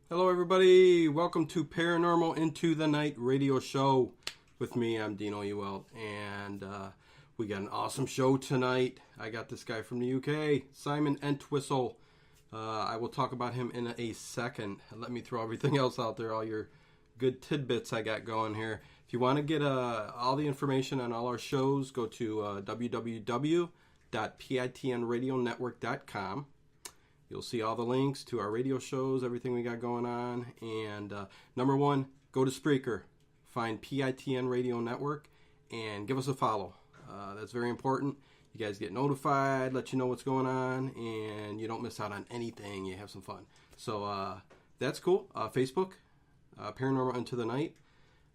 Hello, everybody. Welcome to Paranormal Into the Night radio show. With me, I'm Dino Ewell, and we got an awesome show tonight. I got this guy from the UK, Simon Entwistle. I will talk about him in a second. Let me throw everything else out there, all your good tidbits I got going here. If you want to get all the information on all our shows, go to www.pitnradionetwork.com. You'll see all the links to our radio shows, everything we got going on. And number one, go to Spreaker, find PITN Radio Network, and give us a follow. That's very important. You guys get notified, let you know what's going on, and you don't miss out on anything. You have some fun. So that's cool. Facebook, Paranormal Into the Night.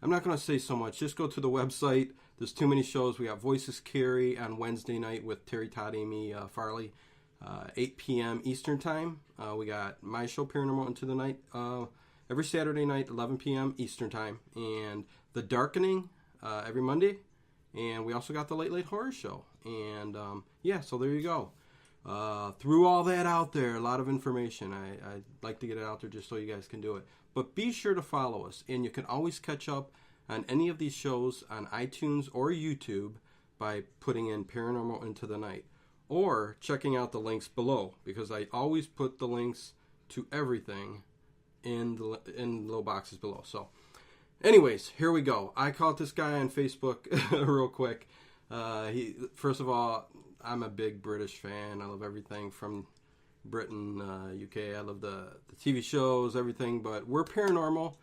I'm not going to say so much. Just go to the website. There's too many shows. We got Voices Carry on Wednesday night with Terry, Todd, Amy, Farley. 8 p.m. Eastern Time. We got my show, Paranormal Into the Night, every Saturday night, 11 p.m. Eastern Time. And The Darkening every Monday. And we also got the Late Late Horror Show. And so there you go. Threw all that out there, a lot of information. I like to get it out there just so you guys can do it. But be sure to follow us. And you can always catch up on any of these shows on iTunes or YouTube by putting in Paranormal Into the Night. Or checking out the links below, because I always put the links to everything in the little boxes below. So, anyways, here we go. I caught this guy on Facebook real quick. First of all, I'm a big British fan. I love everything from Britain, UK. I love the TV shows, everything. But we're paranormal.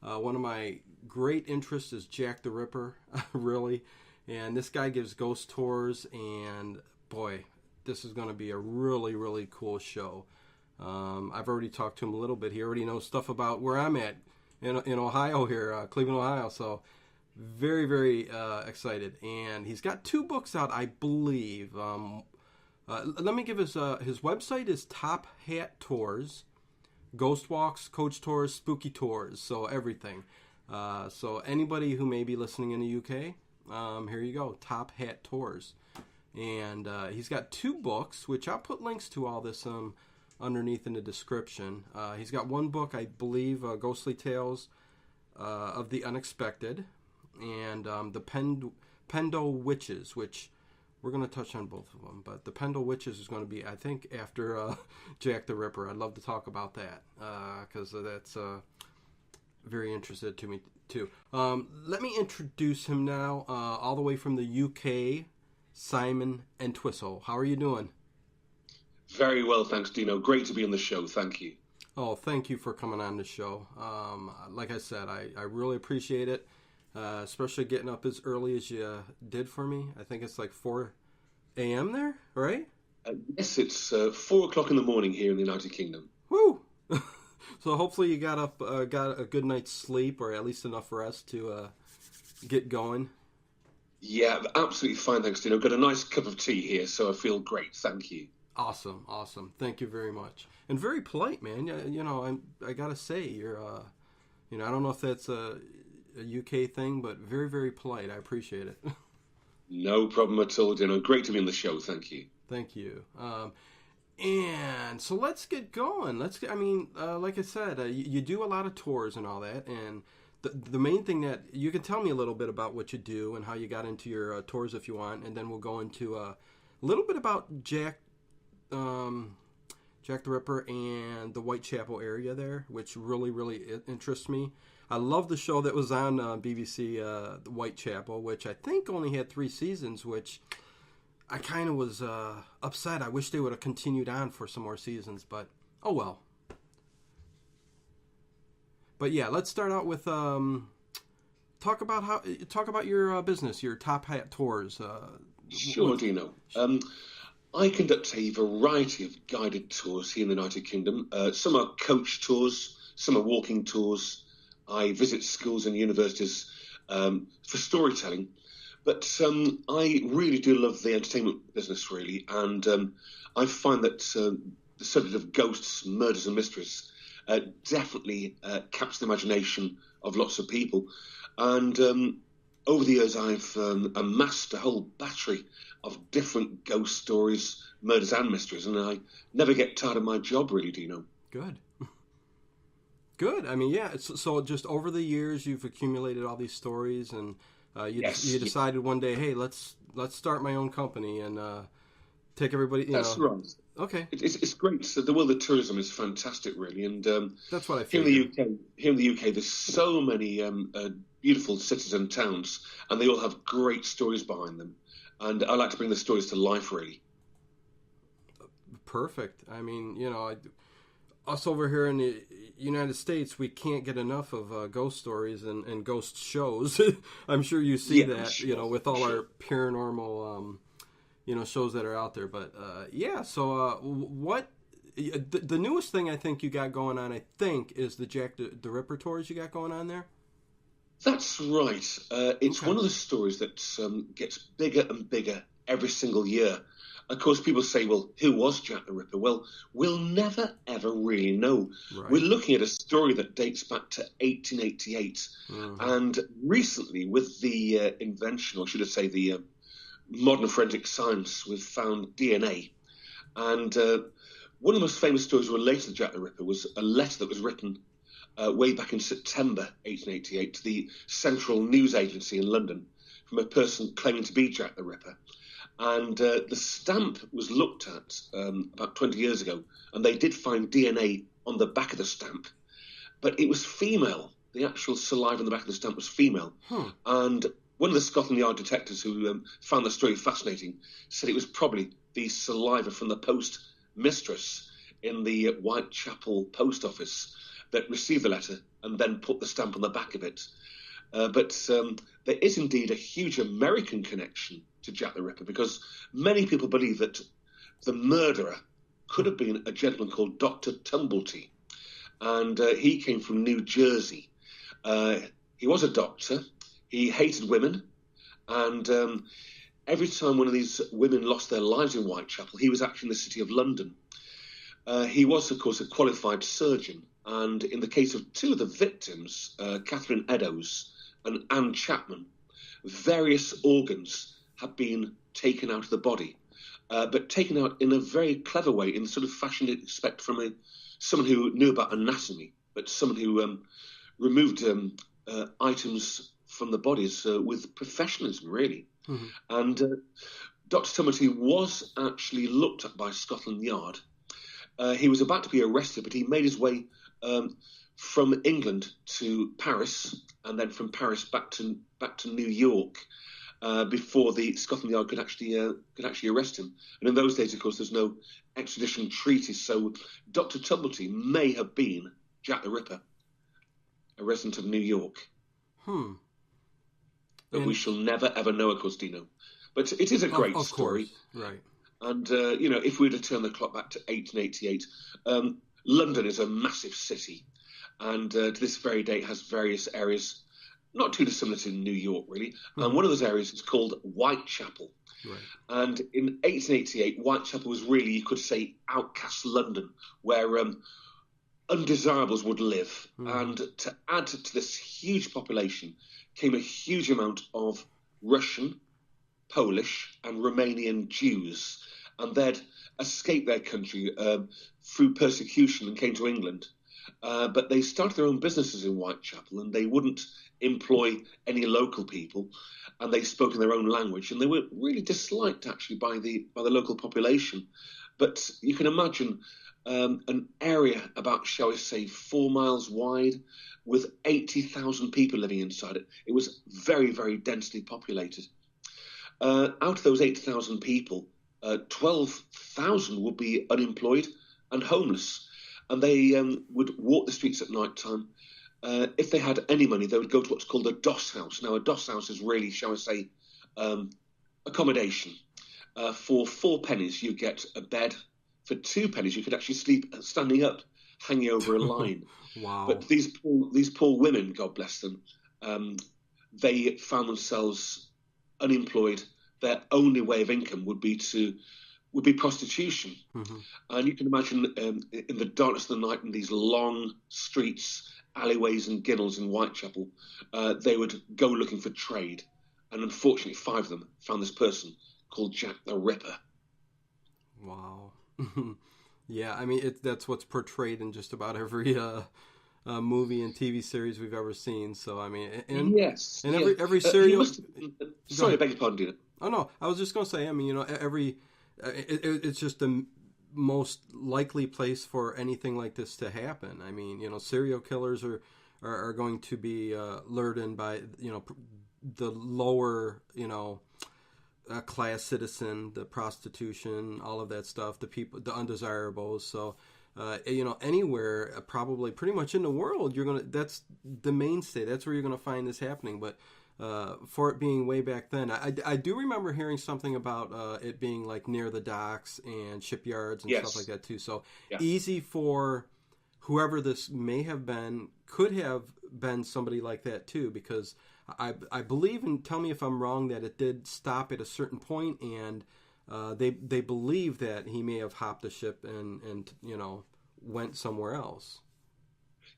One of my great interests is Jack the Ripper, really. And this guy gives ghost tours, and boy, this is going to be a really, really cool show. I've already talked to him a little bit. He already knows stuff about where I'm at in Ohio here, Cleveland, Ohio. So very, very excited. And he's got 2 books out, I believe. Let me give his website is Top Hat Tours, Ghost Walks, Coach Tours, Spooky Tours, so everything. So anybody who may be listening in the UK, here you go, Top Hat Tours. And he's got 2 books, which I'll put links to all this underneath in the description. He's got one book, I believe, Ghostly Tales of the Unexpected, and the Pendle Witches, which we're going to touch on both of them. But the Pendle Witches is going to be, I think, after Jack the Ripper. I'd love to talk about that, because that's very interested to me, too. Let me introduce him now, all the way from the UK, Simon Entwistle. How are you doing? Very well, thanks, Dino. Great to be on the show. Thank you. Oh, thank you for coming on the show. Like I said, I really appreciate it, especially getting up as early as you did for me. I think it's like 4 a.m. there, right? Yes, it's 4 o'clock in the morning here in the United Kingdom. Woo! So hopefully you got a good night's sleep, or at least enough rest to get going. Yeah, absolutely fine, thanks, Dino. Got a nice cup of tea here, so I feel great. Thank you. Awesome. Thank you very much. And very polite, man. You know, I gotta say, you're, I don't know if that's a UK thing, but very, very polite. I appreciate it. No problem at all, Dino. Great to be on the show. Thank you. Thank you. And so let's get going. Like I said, you do a lot of tours and all that, and the main thing that you can tell me a little bit about what you do and how you got into your tours if you want, and then we'll go into a little bit about Jack the Ripper and the Whitechapel area there, which really, really interests me. I love the show that was on BBC, Whitechapel, which I think only had 3 seasons, which I kind of was upset. I wish they would have continued on for some more seasons, but oh well. But yeah, let's start out with talk about your business, your Top Hat Tours. Sure, Dino. I conduct a variety of guided tours here in the United Kingdom. Some are coach tours, some are walking tours. I visit schools and universities for storytelling. But I really do love the entertainment business, really. And I find that the subject of ghosts, murders and mysteries definitely captures the imagination of lots of people. And over the years, I've amassed a whole battery of different ghost stories, murders and mysteries, and I never get tired of my job, really, Dino. Good. Good. I mean, yeah. So just over the years, you've accumulated all these stories, and you decided one day, hey, let's start my own company and take everybody. That's right. Okay. It's great. So the world of tourism is fantastic, really, and that's what I here figured. in the UK, there's so many beautiful cities and towns, and they all have great stories behind them. And I like to bring the stories to life, really. Perfect. I mean, us over here in the United States, we can't get enough of ghost stories and ghost shows. I'm sure you see that, sure, with all our paranormal, shows that are out there. But yeah, so what? The newest thing I think you got going on, I think, is the Jack the Ripper tours you got going on there. That's right. It's one of the stories that gets bigger and bigger every single year. Of course, people say, well, who was Jack the Ripper? Well, we'll never, ever really know. Right. We're looking at a story that dates back to 1888. Mm-hmm. And recently, with the invention, or should I say the modern forensic science, we've found DNA. And one of the most famous stories related to Jack the Ripper was a letter that was written way back in September 1888 to the Central News Agency in London from a person claiming to be Jack the Ripper. And the stamp was looked at about 20 years ago, and they did find DNA on the back of the stamp, but it was female. The actual saliva on the back of the stamp was female. And one of the Scotland Yard detectives who found the story fascinating said it was probably the saliva from the post mistress in the Whitechapel post office that received the letter and then put the stamp on the back of it. But there is indeed a huge American connection to Jack the Ripper, because many people believe that the murderer could have been a gentleman called Dr. Tumblety, and he came from New Jersey. He was a doctor. He hated women, and every time one of these women lost their lives in Whitechapel, he was actually in the city of London. He was, of course, a qualified surgeon, and in the case of two of the victims, Catherine Eddowes and Anne Chapman, various organs had been taken out of the body, but taken out in a very clever way, in the sort of fashion you'd expect from someone who knew about anatomy, but someone who removed items from the bodies with professionalism, really. Mm-hmm. And Dr. Tumblety was actually looked at by Scotland Yard. He was about to be arrested, but he made his way from England to Paris, and then from Paris back to New York, before the Scotland Yard could actually arrest him. And in those days, of course, there's no extradition treaty, so Dr. Tumblety may have been Jack the Ripper, a resident of New York. But we shall never, ever know, of course, Dino. But it is a great story. Course. Right. And, if we were to turn the clock back to 1888, London is a massive city. And to this very day, it has various areas, not too dissimilar to New York, really. Mm-hmm. And one of those areas is called Whitechapel. Right. And in 1888, Whitechapel was really, you could say, outcast London, where undesirables would live. Mm. And to add to this huge population came a huge amount of Russian, Polish, and Romanian Jews. And they'd escaped their country through persecution and came to England. But they started their own businesses in Whitechapel, and they wouldn't employ any local people, and they spoke in their own language, and they were really disliked actually by the local population. But you can imagine an area about, shall we say, 4 miles wide, with 80,000 people living inside it. It was very, very densely populated. Out of those 80,000 people, 12,000 would be unemployed and homeless. And they would walk the streets at night time. If they had any money, they would go to what's called a doss house. Now, a doss house is really, shall I say, accommodation. For 4 pennies, you get a bed. For 2 pennies, you could actually sleep standing up, hanging over a line. Wow! But these poor women, God bless them, they found themselves unemployed. Their only way of income would be prostitution. Mm-hmm. And you can imagine in the darkness of the night, in these long streets, alleyways and ginnels in Whitechapel, they would go looking for trade. And unfortunately, 5 of them found this person called Jack the Ripper. Wow. Yeah, I mean, that's what's portrayed in just about every movie and TV series we've ever seen. So I mean, Yes, and yeah. every He serial. must sorry, I beg your pardon, Dina. Oh no, I was just going to say. I mean, every it's just the most likely place for anything like this to happen. I mean, serial killers are going to be lured in by the lower class citizen, the prostitution, all of that stuff, the people, the undesirables. So anywhere, probably pretty much in the world, that's the mainstay. That's where you're gonna find this happening. But for it being way back then, I do remember hearing something about it being like near the docks and shipyards and stuff like that too. So easy for whoever this may have been, could have been somebody like that too, because I believe, and tell me if I'm wrong, that it did stop at a certain point, and they believe that he may have hopped the ship and went somewhere else.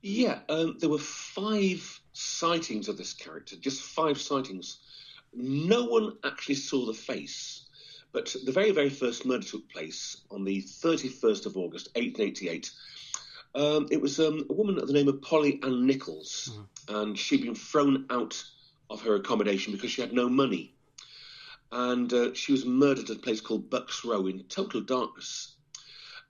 Yeah, there were 5 sightings of this character, just 5 sightings. No one actually saw the face, but the very, very first murder took place on the 31st of August, 1888. It was a woman of the name of Polly Ann Nichols, and she'd been thrown out of her accommodation because she had no money. And she was murdered at a place called Bucks Row in total darkness.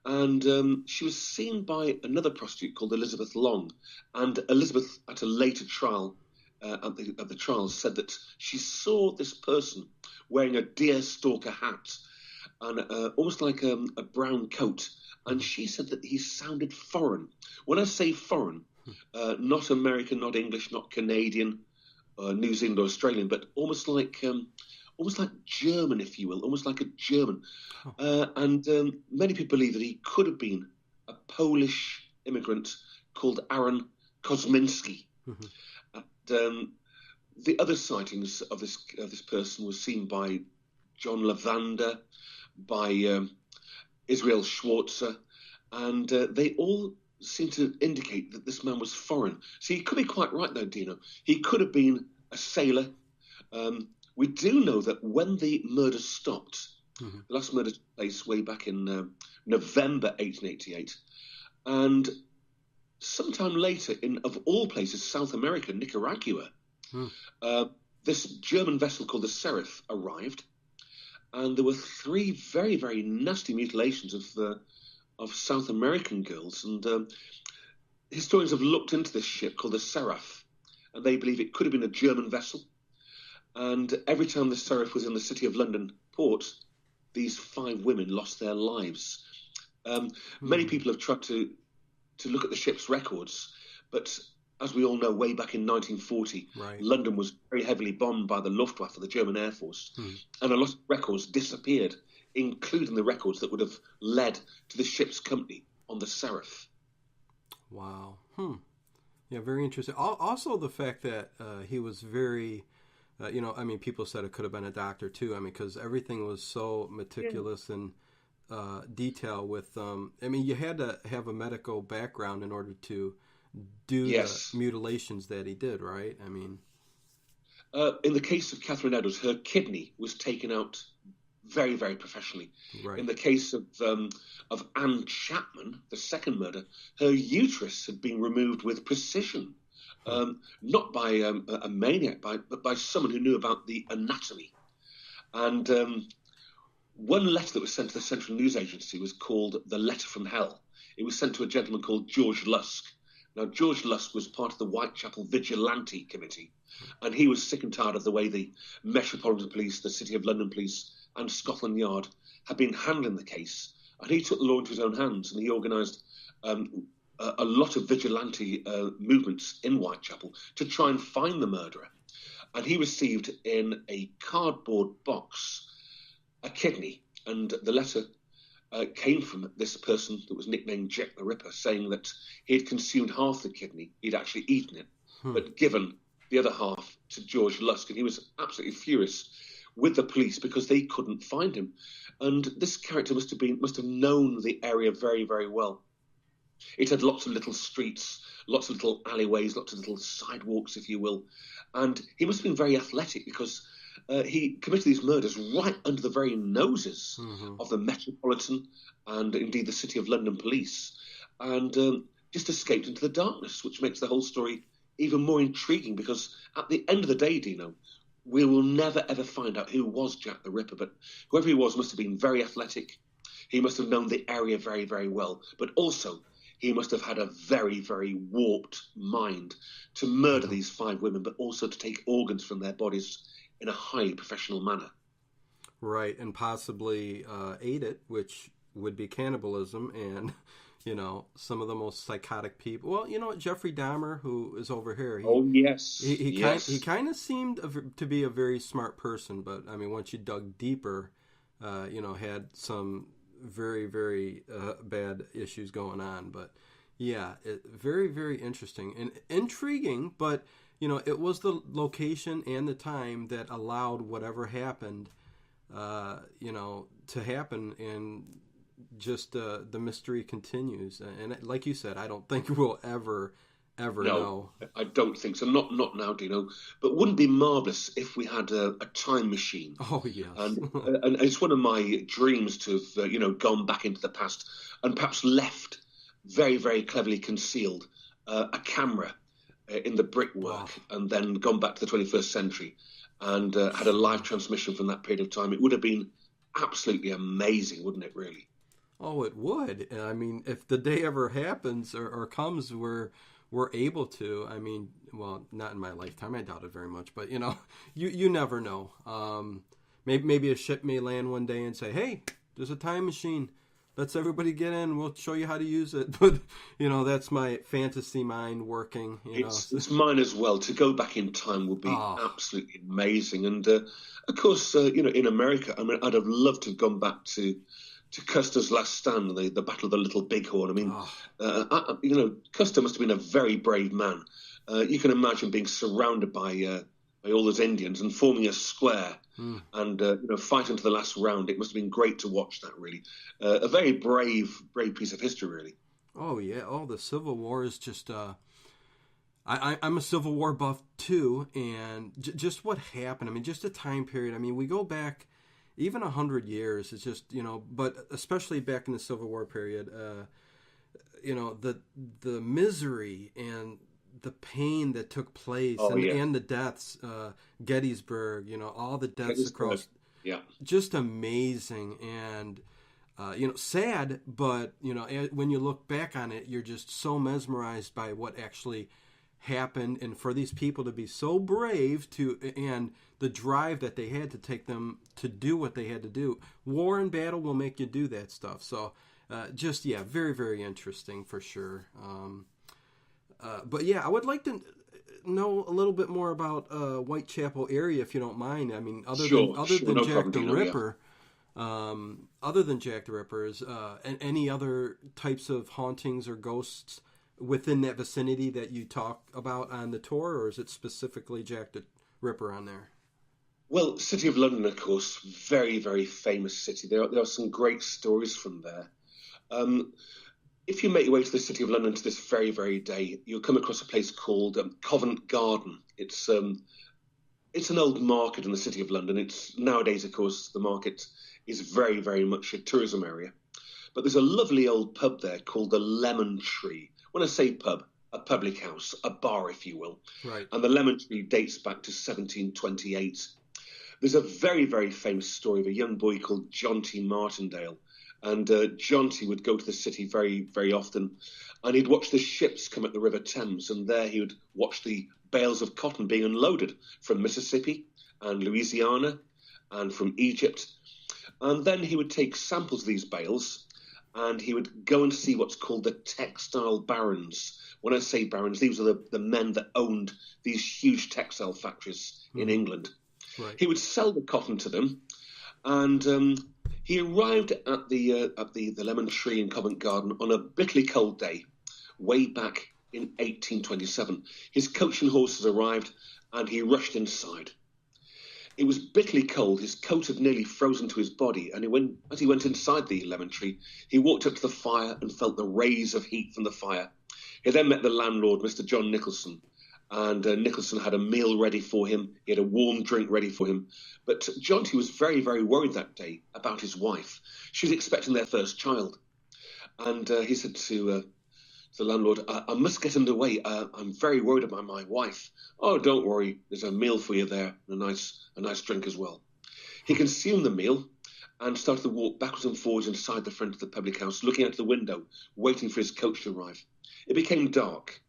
And she was seen by another prostitute called Elizabeth Long. And Elizabeth, at a later trial, at the trial, said that she saw this person wearing a deerstalker hat and almost like a brown coat. And she said that he sounded foreign. When I say foreign, not American, not English, not Canadian, New Zealand or Australian, but almost like German, if you will, almost like a German. And many people believe that he could have been a Polish immigrant called Aaron Kosminski. And the other sightings of this person were seen by John Lavander, by Israel Schwarzer, and they all seem to indicate that this man was foreign. So he could be quite right, though, Dino. He could have been a sailor. We do know that when the murder stopped, the last murder took place way back in November 1888, and sometime later, of all places, South America, Nicaragua, this German vessel called the Seraph arrived, and there were 3 very, very nasty mutilations of South American girls. And historians have looked into this ship called the Seraph, and they believe it could have been a German vessel. And every time the Seraph was in the City of London port, these 5 women lost their lives. Many people have tried to look at the ship's records, but as we all know, way back in 1940, London was very heavily bombed by the Luftwaffe, the German Air Force, and a lot of records disappeared, including the records that would have led to the ship's company on the Seraph. Wow. Yeah, very interesting. Also, the fact that he was very, I mean, people said it could have been a doctor too. I mean, because everything was so meticulous and detail with, I mean, you had to have a medical background in order to do the mutilations that he did, right? I mean, in the case of Catherine Edwards, her kidney was taken out very, very professionally. In the case of Anne Chapman, the second murder, her uterus had been removed with precision, not by a maniac, but by someone who knew about the anatomy. And one letter that was sent to the Central News Agency was called The Letter from Hell. It was sent to a gentleman called George Lusk. Now, George Lusk was part of the Whitechapel Vigilante Committee, and he was sick and tired of the way the Metropolitan Police, the City of London Police, and Scotland Yard had been handling the case. And he took the law into his own hands, and he organised a lot of vigilante movements in Whitechapel to try and find the murderer. And he received in a cardboard box a kidney, and the letter came from this person that was nicknamed Jack the Ripper, saying that he had consumed half the kidney, he'd actually eaten it, but given the other half to George Lusk. And he was absolutely furious with the police because they couldn't find him. And this character must have known the area very, very well. It had lots of little streets, lots of little alleyways, lots of little sidewalks, if you will. And he must have been very athletic because he committed these murders right under the very noses of the Metropolitan and indeed the City of London Police. And just escaped into the darkness, which makes the whole story even more intriguing, because at the end of the day, Dino, we will never ever find out who was Jack the Ripper, but whoever he was must have been very athletic. He must have known the area very, very well, but also he must have had a very, very warped mind to murder these 5 women, but also to take organs from their bodies in a highly professional manner. Right, and possibly ate it, which would be cannibalism, and some of the most psychotic people. Well, Jeffrey Dahmer, who is over here. He kind of seemed to be a very smart person, but I mean, once you dug deeper, had some very, very bad issues going on. But yeah, very, very interesting and intriguing. But it was the location and the time that allowed whatever happened, to happen, and just the mystery continues. And like you said, I don't think we'll ever know. I don't think so. Not now, Dino. But wouldn't it be marvellous if we had a time machine? Oh, yes. And it's one of my dreams to have, gone back into the past and perhaps left, very, very cleverly concealed, a camera in the brickwork, and then gone back to the 21st century and had a live transmission from that period of time. It would have been absolutely amazing, wouldn't it, really? Oh, it would. I mean, if the day ever happens or comes where we're able to, I mean, well, not in my lifetime, I doubt it very much, but you never know. Maybe a ship may land one day and say, hey, there's a time machine. Let's everybody get in. We'll show you how to use it. But, that's my fantasy mind working. It's mine as well. To go back in time would be absolutely amazing. And, of course, in America, I mean, I'd have loved to have gone back to Custer's last stand, the Battle of the Little Bighorn. I mean, Custer must have been a very brave man. You can imagine being surrounded by all those Indians and forming a square and fighting to the last round. It must have been great to watch that, really. A very brave piece of history, really. Oh, yeah. Oh, the Civil War is just... I'm a Civil War buff, too, and just what happened. I mean, just a time period. I mean, we go back... Even 100 years, it's just, but especially back in the Civil War period, the misery and the pain that took place and the deaths, Gettysburg, all the deaths across, just amazing and, sad, but, when you look back on it, you're just so mesmerized by what actually happened, and for these people to be so brave and the drive that they had to take them to do what they had to do. War and battle will make you do that stuff. So very, very interesting for sure. But yeah, I would like to know a little bit more about Whitechapel area, if you don't mind. I mean, other than Jack the Ripper, other than Jack the Ripper, is any other types of hauntings or ghosts within that vicinity that you talk about on the tour, or is it specifically Jack the Ripper on there? Well, City of London, of course, very, very famous city. There are some great stories from there. If you make your way to the City of London to this very, very day, you'll come across a place called Covent Garden. It's an old market in the City of London. It's nowadays, of course, the market is very, very much a tourism area. But there's a lovely old pub there called the Lemon Tree. When I say pub, a public house, a bar, if you will. Right. And the Lemon Tree dates back to 1728. There's a very, very famous story of a young boy called John T. Martindale. And John T. would go to the city very, very often. And he'd watch the ships come up the River Thames. And there he would watch the bales of cotton being unloaded from Mississippi and Louisiana and from Egypt. And then he would take samples of these bales and he would go and see what's called the textile barons. When I say barons, these are the men that owned these huge textile factories in England. Right. He would sell the cotton to them, and he arrived at the Lemon Tree in Covent Garden on a bitterly cold day, way back in 1827. His coach and horses arrived, and he rushed inside. It was bitterly cold. His coat had nearly frozen to his body, and as he went inside the Lemon Tree, he walked up to the fire and felt the rays of heat from the fire. He then met the landlord, Mr. John Nicholson, and Nicholson had a meal ready for him. He had a warm drink ready for him. But John T. was very, very worried that day about his wife. She was expecting their first child. And he said to to the landlord, I must get underway. I'm very worried about my wife. Oh, don't worry. There's a meal for you there, and a nice drink as well. He consumed the meal and started to walk backwards and forwards inside the front of the public house, looking out the window, waiting for his coach to arrive. It became dark,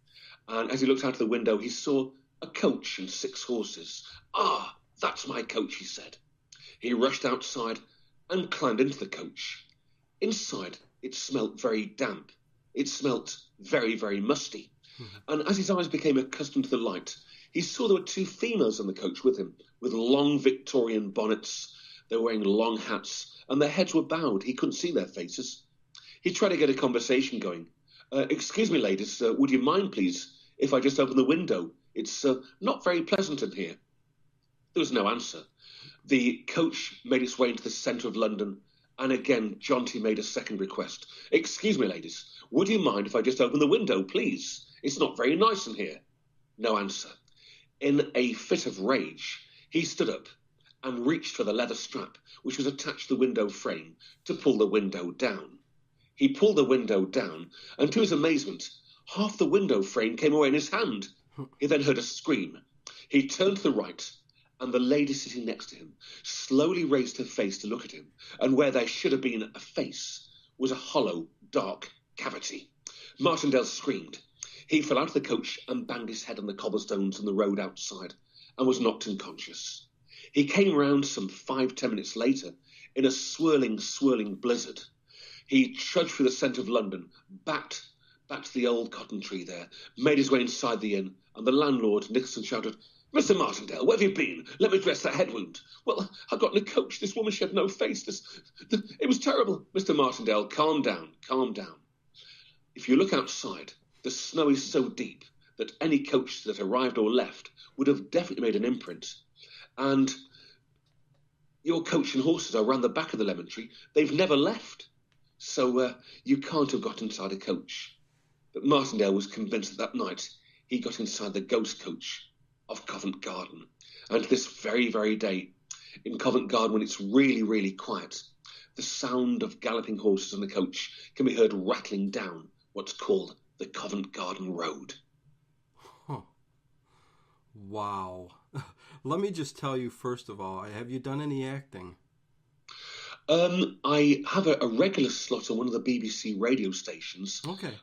and as he looked out of the window, he saw a coach and 6 horses. Ah, that's my coach, he said. He rushed outside and climbed into the coach. Inside, it smelt very damp. It smelt very, very musty. And as his eyes became accustomed to the light, he saw there were 2 females in the coach with him, with long Victorian bonnets. They were wearing long hats, and their heads were bowed. He couldn't see their faces. He tried to get a conversation going. Excuse me, ladies, would you mind, please, if I just open the window? It's not very pleasant in here. There was no answer. The coach made its way into the centre of London, and again, Jonty made a second request. Excuse me, ladies, would you mind if I just open the window, please? It's not very nice in here. No answer. In a fit of rage, he stood up and reached for the leather strap, which was attached to the window frame, to pull the window down. He pulled the window down, and to his amazement, half the window frame came away in his hand. He then heard a scream. He turned to the right, and the lady sitting next to him slowly raised her face to look at him, and where there should have been a face was a hollow, dark cavity. Martindale screamed. He fell out of the coach and banged his head on the cobblestones on the road outside, and was knocked unconscious. He came round some 5-10 minutes later in a swirling blizzard. He trudged through the centre of London, back to the old cotton tree there, made his way inside the inn, and the landlord, Nicholson, shouted, Mr. Martindale, where have you been? Let me dress that head wound. Well, I got in a coach. This woman, she had no face. It was terrible. Mr. Martindale, calm down, calm down. If you look outside, the snow is so deep that any coach that arrived or left would have definitely made an imprint. And your coach and horses are round the back of the lemon tree. They've never left. So you can't have got inside a coach. But Martindale was convinced that night he got inside the ghost coach of Covent Garden. And to this very, very day, in Covent Garden, when it's really, really quiet, the sound of galloping horses on the coach can be heard rattling down what's called the Covent Garden Road. Huh. Wow. Let me just tell you, first of all, have you done any acting? I have a regular slot on one of the BBC radio stations. Okay.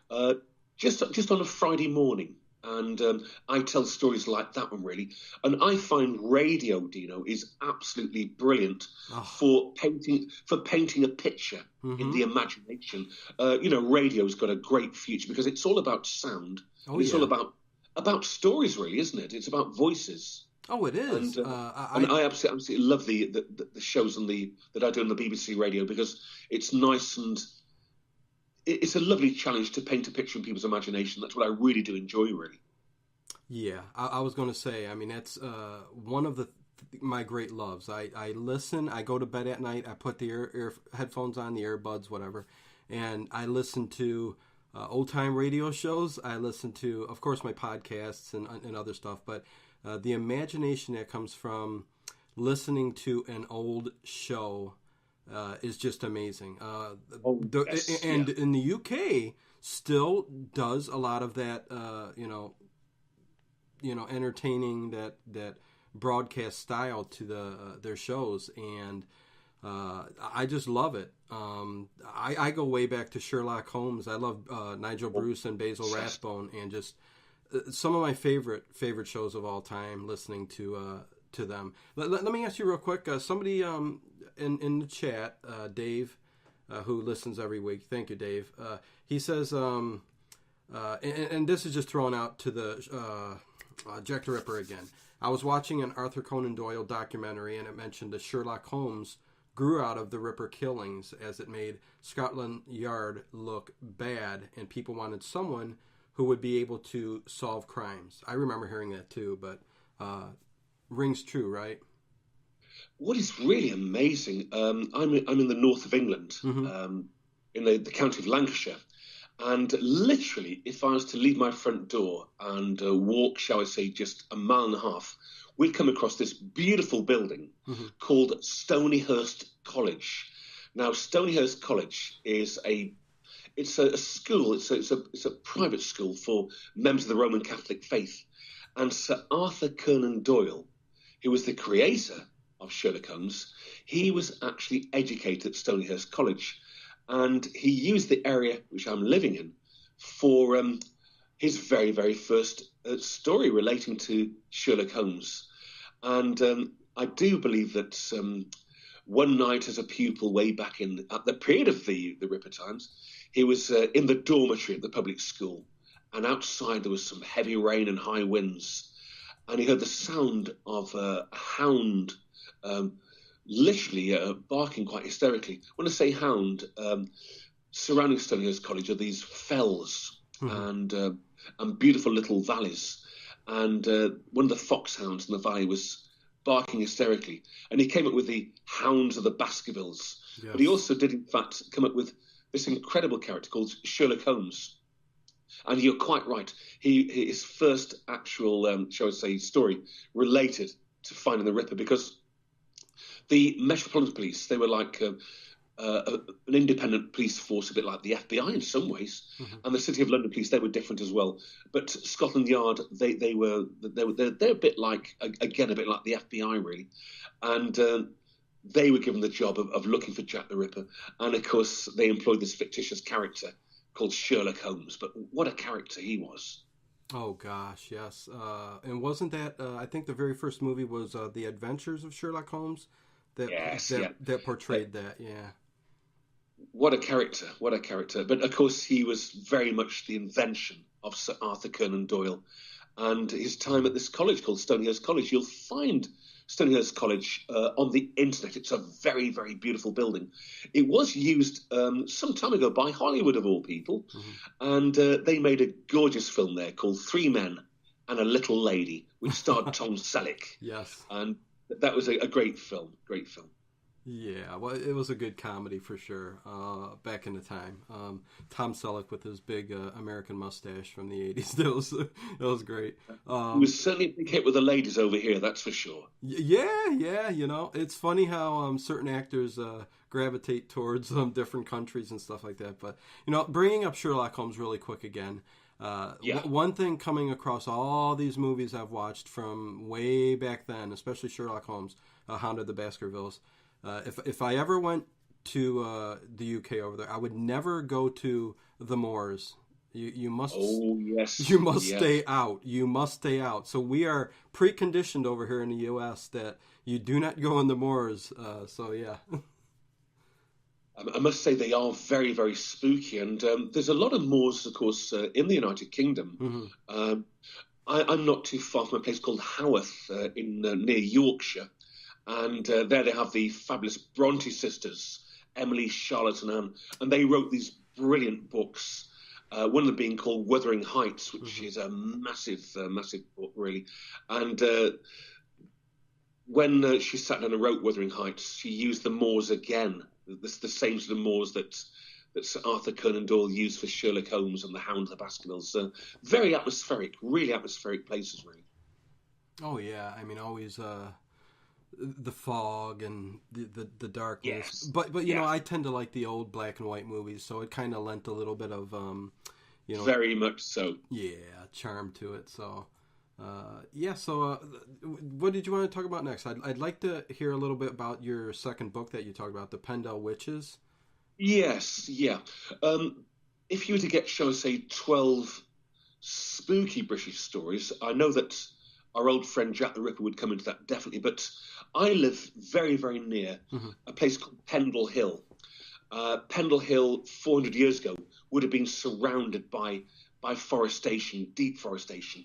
Just on a Friday morning. And I tell stories like that one, really. And I find radio, Dino, is absolutely brilliant for painting a picture in the imagination. Radio's got a great future because it's all about sound. It's all about stories, really, isn't it? It's about voices. Oh, it is. And I absolutely love the shows that I do on the BBC radio because it's nice and it's a lovely challenge to paint a picture in people's imagination. That's what I really do enjoy, really. Yeah, I was going to say, I mean, that's one of my great loves. I listen, I go to bed at night, I put the ear headphones on, the earbuds, whatever, and I listen to old-time radio shows. I listen to, of course, my podcasts and other stuff, but the imagination that comes from listening to an old show is just amazing. In the UK still does a lot of that, entertaining that broadcast style to their shows, and I just love it. I go way back to Sherlock Holmes. I love Nigel Bruce and Basil Rathbone, and just some of my favorite shows of all time. Listening to them. Let me ask you real quick. Somebody in the chat, Dave, who listens every week. Thank you, Dave. He says, and this is just thrown out to the Jack the Ripper again. I was watching an Arthur Conan Doyle documentary, and it mentioned that Sherlock Holmes grew out of the Ripper killings, as it made Scotland Yard look bad, and people wanted someone who would be able to solve crimes. I remember hearing that too, but rings true, right? What is really amazing, I'm in the north of England, in the county of Lancashire, and literally, if I was to leave my front door and walk, shall I say, just a mile and a half, we'd come across this beautiful building called Stonyhurst College. Now, Stonyhurst College is it's a school. It's a private school for members of the Roman Catholic faith. And Sir Arthur Conan Doyle, who was the creator of Sherlock Holmes, he was actually educated at Stonyhurst College, and he used the area which I'm living in for his very, very first story relating to Sherlock Holmes. And I do believe that one night as a pupil way back at the period of the Ripper times, he was in the dormitory at the public school, and outside there was some heavy rain and high winds, and he heard the sound of a hound literally barking quite hysterically. When I say hound, surrounding Stonyhurst College are these fells and beautiful little valleys, and one of the foxhounds in the valley was barking hysterically, and he came up with the Hounds of the Baskervilles. Yes. But he also did, in fact, come up with this incredible character called Sherlock Holmes. And you're quite right. His first actual, shall I say, story related to finding the Ripper, because the Metropolitan Police, they were like an independent police force, a bit like the FBI in some ways, and the City of London Police, they were different as well. But Scotland Yard, they're a bit like, again, a bit like the FBI really, and they were given the job of looking for Jack the Ripper, and of course they employed this fictitious character called Sherlock Holmes. But what a character he was! Oh gosh, yes, and wasn't that I think the very first movie was The Adventures of Sherlock Holmes that portrayed that, yeah. What a character, what a character. But of course, he was very much the invention of Sir Arthur Conan Doyle. And his time at this college called Stonyhurst College, you'll find Stonyhurst College on the internet. It's a very, very beautiful building. It was used some time ago by Hollywood, of all people. And they made a gorgeous film there called Three Men and a Little Lady, which starred Tom Selleck. Yes. And that was a great film, great film. Yeah, well, it was a good comedy for sure back in the time. Tom Selleck with his big American mustache from the 80s. That was great. He was certainly a big hit with the ladies over here, that's for sure. Yeah, you know, it's funny how certain actors gravitate towards different countries and stuff like that. But, you know, bringing up Sherlock Holmes really quick again, one thing coming across all these movies I've watched from way back then, especially Sherlock Holmes, Hound of the Baskervilles, if I ever went to the UK over there, I would never go to the moors. You must. Oh yes. You must stay out. You must stay out. So we are preconditioned over here in the US that you do not go in the moors. So yeah. I must say they are very, very spooky, and there's a lot of moors, of course, in the United Kingdom. I'm not too far from a place called Haworth near Yorkshire. And there they have the fabulous Bronte sisters, Emily, Charlotte and Anne. And they wrote these brilliant books, one of them being called Wuthering Heights, which is a massive, massive book, really. And when she sat down and wrote Wuthering Heights, she used the moors again, the same sort of moors that Sir Arthur Conan Doyle used for Sherlock Holmes and the Hound of the Baskervilles. Very atmospheric, really atmospheric places, really. Oh, yeah. I mean, always... the fog and the darkness, but you know, I tend to like the old black and white movies, so it kind of lent a little bit of you know, very much so, charm to it. So so what did you want to talk about next? I'd like to hear a little bit about your second book that you talked about, the Pendle Witches. If you were to get, shall I say, 12 spooky British stories, I know that our old friend Jack the Ripper would come into that, definitely. But I live very, very near a place called Pendle Hill. Pendle Hill, 400 years ago, would have been surrounded by forestation, deep forestation.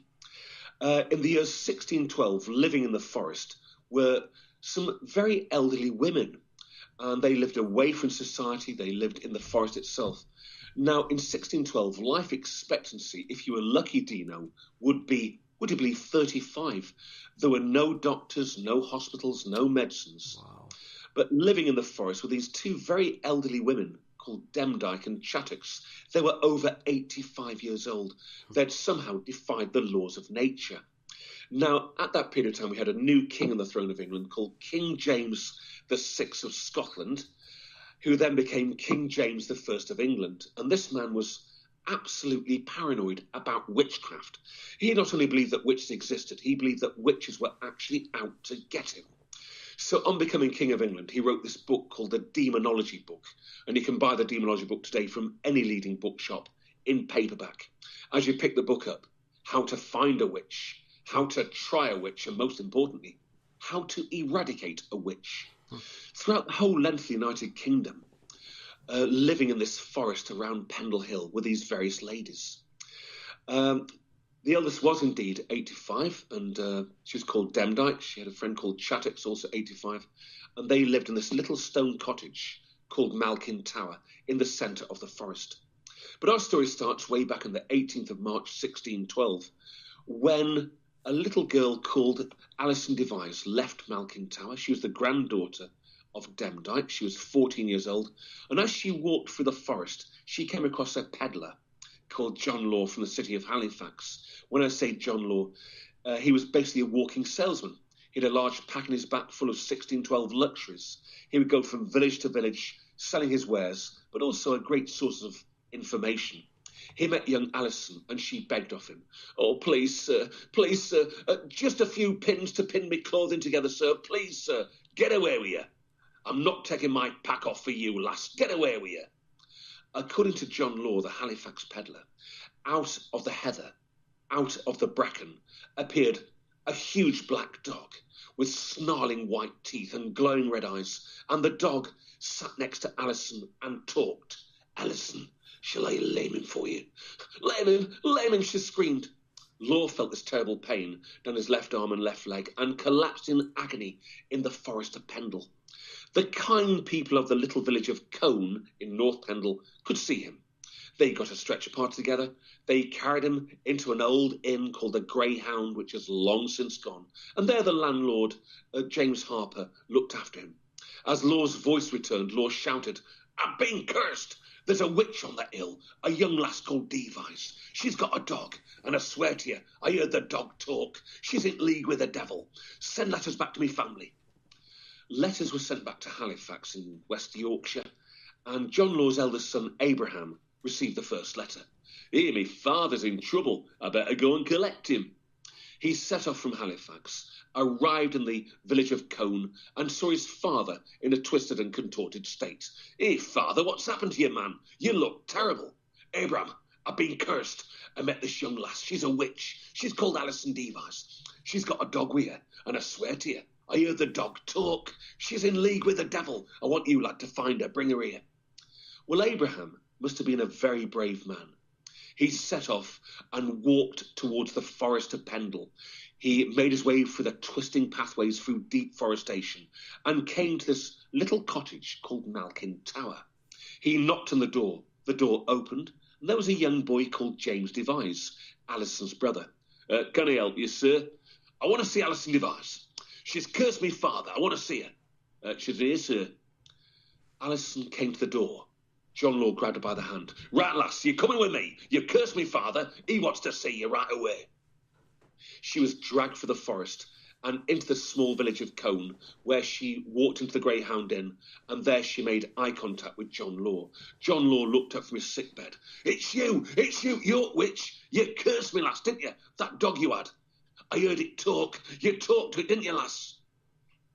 In the year 1612, living in the forest were some very elderly women. And they lived away from society. They lived in the forest itself. Now, in 1612, life expectancy, if you were lucky, Dino, would you believe 35? There were no doctors, no hospitals, no medicines. Wow. But living in the forest were these two very elderly women called Demdike and Chattox. They were over 85 years old. They'd somehow defied the laws of nature. Now, at that period of time, we had a new king on the throne of England called King James VI of Scotland. who then became King James I of England. And this man was absolutely paranoid about witchcraft. He not only believed that witches existed, he believed that witches were actually out to get him. So on becoming King of England, he wrote this book called the Demonology Book. And you can buy the Demonology Book today from any leading bookshop in paperback. As you pick the book up, how to find a witch, how to try a witch, and most importantly, how to eradicate a witch. Throughout the whole length of the United Kingdom, living in this forest around Pendle Hill with these various ladies. The eldest was indeed 85, and she was called Demdike. She had a friend called Chattox, also 85, and they lived in this little stone cottage called Malkin Tower in the centre of the forest. But our story starts way back on the 18th of March, 1612, when a little girl called Alison Device left Malkin Tower. She was the granddaughter of Demdike. She was 14 years old, and as she walked through the forest, she came across a peddler called John Law from the city of Halifax. When I say John Law, he was basically a walking salesman. He had a large pack in his back full of 1612 luxuries. He would go from village to village selling his wares, but also a great source of information. He met young Alison, and she begged of him, "Oh, please, sir, just a few pins to pin me clothing together, sir. Please, sir, get away with you. I'm not taking my pack off for you, lass. Get away with you." According to John Law, the Halifax peddler, out of the heather, out of the bracken, appeared a huge black dog with snarling white teeth and glowing red eyes, and the dog sat next to Alison and talked. "Alison, shall I lame him for you?" Lame him, she screamed. Law felt this terrible pain down his left arm and left leg and collapsed in agony in the forest of Pendle. The kind people of the little village of Colne in North Pendle could see him. They got a stretcher party together. They carried him into an old inn called the Greyhound, which has long since gone. And there the landlord, James Harper, looked after him. As Law's voice returned, Law shouted, "I've been cursed! There's a witch on that hill, a young lass called Device. She's got a dog, and I swear to you, I heard the dog talk. She's in league with the devil. Send letters back to me family." Letters were sent back to Halifax in West Yorkshire, and John Law's eldest son, Abraham, received the first letter. "Here, me father's in trouble. I better go and collect him." He set off from Halifax, arrived in the village of Colne, and saw his father in a twisted and contorted state. "Hey, father, what's happened to you, man? You look terrible." "Abraham, I've been cursed. I met this young lass. She's a witch. She's called Alison Device. She's got a dog with her, and I swear to you, I heard the dog talk. She's in league with the devil. I want you, lad, to find her. Bring her here." Well, Abraham must have been a very brave man. He set off and walked towards the forest of Pendle. He made his way through the twisting pathways through deep forestation and came to this little cottage called Malkin Tower. He knocked on the door. The door opened, and there was a young boy called James Device, Alison's brother. "Can I help you, sir?" "I want to see Alison Device. She's cursed me father. I want to see her." "She's here, sir." Alison came to the door. John Law grabbed her by the hand. "Right, lass, you're coming with me. You've cursed me father. He wants to see you right away." She was dragged through the forest and into the small village of Colne, where she walked into the Greyhound Inn, and there she made eye contact with John Law. John Law looked up from his sickbed. It's you, you witch. You cursed me, lass, didn't you? That dog you had. I heard it talk. You talked to it, didn't you, lass?"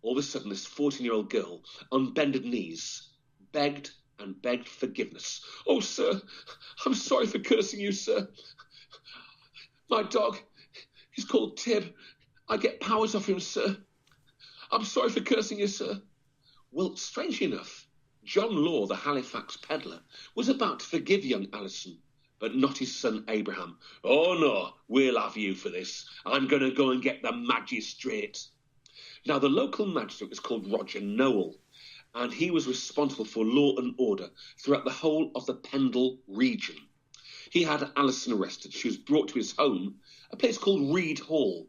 All of a sudden, this 14-year-old girl, on bended knees, begged and begged forgiveness. "Oh, sir, I'm sorry for cursing you, sir. My dog, he's called Tib. I get powers off him, sir. I'm sorry for cursing you, sir." Well, strangely enough, John Law, the Halifax peddler, was about to forgive young Alison, but not his son Abraham. "Oh, no, we'll have you for this. I'm going to go and get the magistrate." Now, the local magistrate was called Roger Nowell, and he was responsible for law and order throughout the whole of the Pendle region. He had Alison arrested. She was brought to his home, a place called Reed Hall,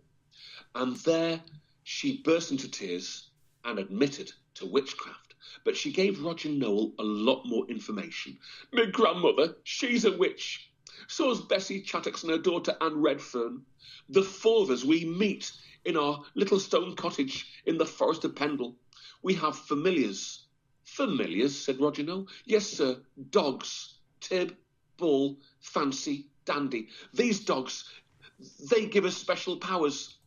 and there she burst into tears and admitted to witchcraft. But she gave Roger Nowell a lot more information. "My grandmother, she's a witch. So's Bessie Chattox and her daughter Anne Redfern. The four of us, we meet in our little stone cottage in the forest of Pendle. We have familiars, Familiars, said Roger Noel. Yes, sir, dogs. Tib, Bull, Fancy, Dandy. These dogs, they give us special powers.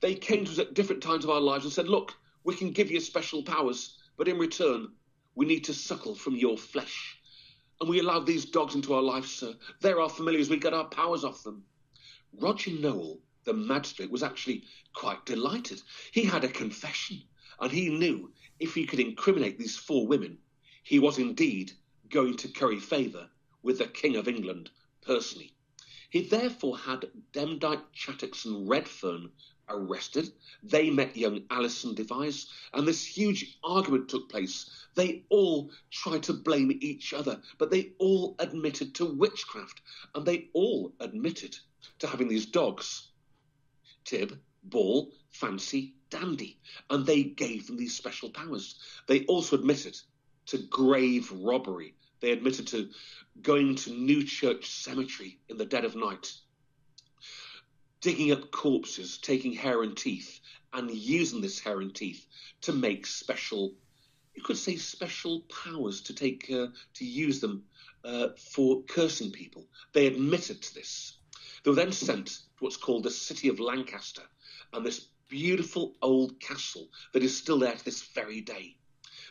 They came to us at different times of our lives and said, look, we can give you special powers, but in return, we need to suckle from your flesh. And we allowed these dogs into our lives, sir. They're our familiars. We get our powers off them. Roger Noel, the magistrate, was actually quite delighted. He had a confession, and he knew if he could incriminate these 4 women, he was indeed going to curry favour with the King of England personally. He therefore had Demdike, Chattox and Redfern arrested. They met young Alison Device, and this huge argument took place. They all tried to blame each other, but they all admitted to witchcraft, and they all admitted to having these dogs, Tib, Ball, Fancy, Dandy, and they gave them these special powers. They also admitted to grave robbery. They admitted to going to New Church Cemetery in the dead of night, digging up corpses, taking hair and teeth, and using this hair and teeth to make special, you could say, special powers to use them for cursing people. They admitted to this. They were then sent to what's called the City of Lancaster, and this beautiful old castle that is still there to this very day.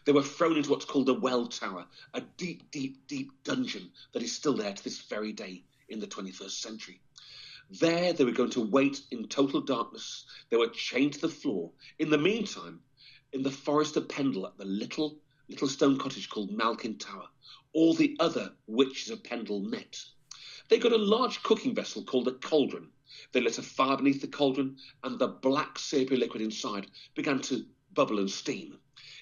They were thrown into what's called the Well Tower, a deep, deep, deep dungeon that is still there to this very day in the 21st century. There they were going to wait in total darkness. They were chained to the floor. In the meantime, in the Forest of Pendle at the little stone cottage called Malkin Tower, all the other witches of Pendle met. They got a large cooking vessel called a cauldron. They lit a fire beneath the cauldron, and the black syrupy liquid inside began to bubble and steam.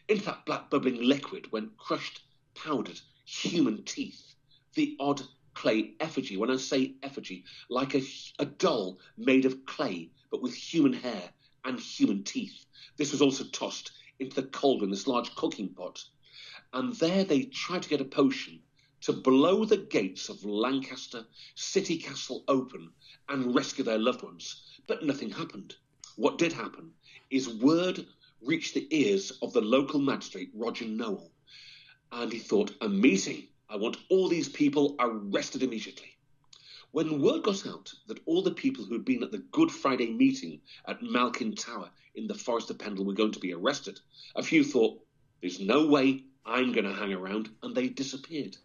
Into that black bubbling liquid went crushed, powdered human teeth, the odd clay effigy. When I say effigy, like a doll made of clay, but with human hair and human teeth. This was also tossed into the cauldron, this large cooking pot. And there they tried to get a potion to blow the gates of Lancaster City Castle open and rescue their loved ones. But nothing happened. What did happen is word reached the ears of the local magistrate, Roger Noel. And he thought, a meeting. I want all these people arrested immediately. When word got out that all the people who had been at the Good Friday meeting at Malkin Tower in the Forest of Pendle were going to be arrested, a few thought, there's no way I'm going to hang around, and they disappeared.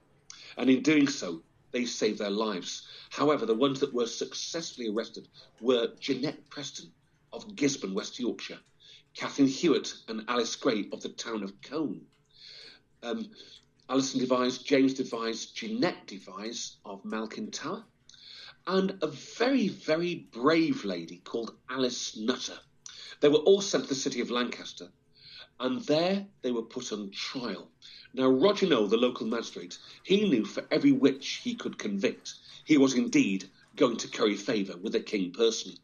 And in doing so, they saved their lives. However, the ones that were successfully arrested were Jeanette Preston of Gisborne, West Yorkshire, Catherine Hewitt and Alice Gray of the town of Cone, Alison Device, James Device, Jeanette Device of Malkin Tower, and a very, very brave lady called Alice Nutter. They were all sent to the city of Lancaster, and there they were put on trial. Now, Roger Noel, the local magistrate, he knew for every witch he could convict, he was indeed going to curry favour with the king personally.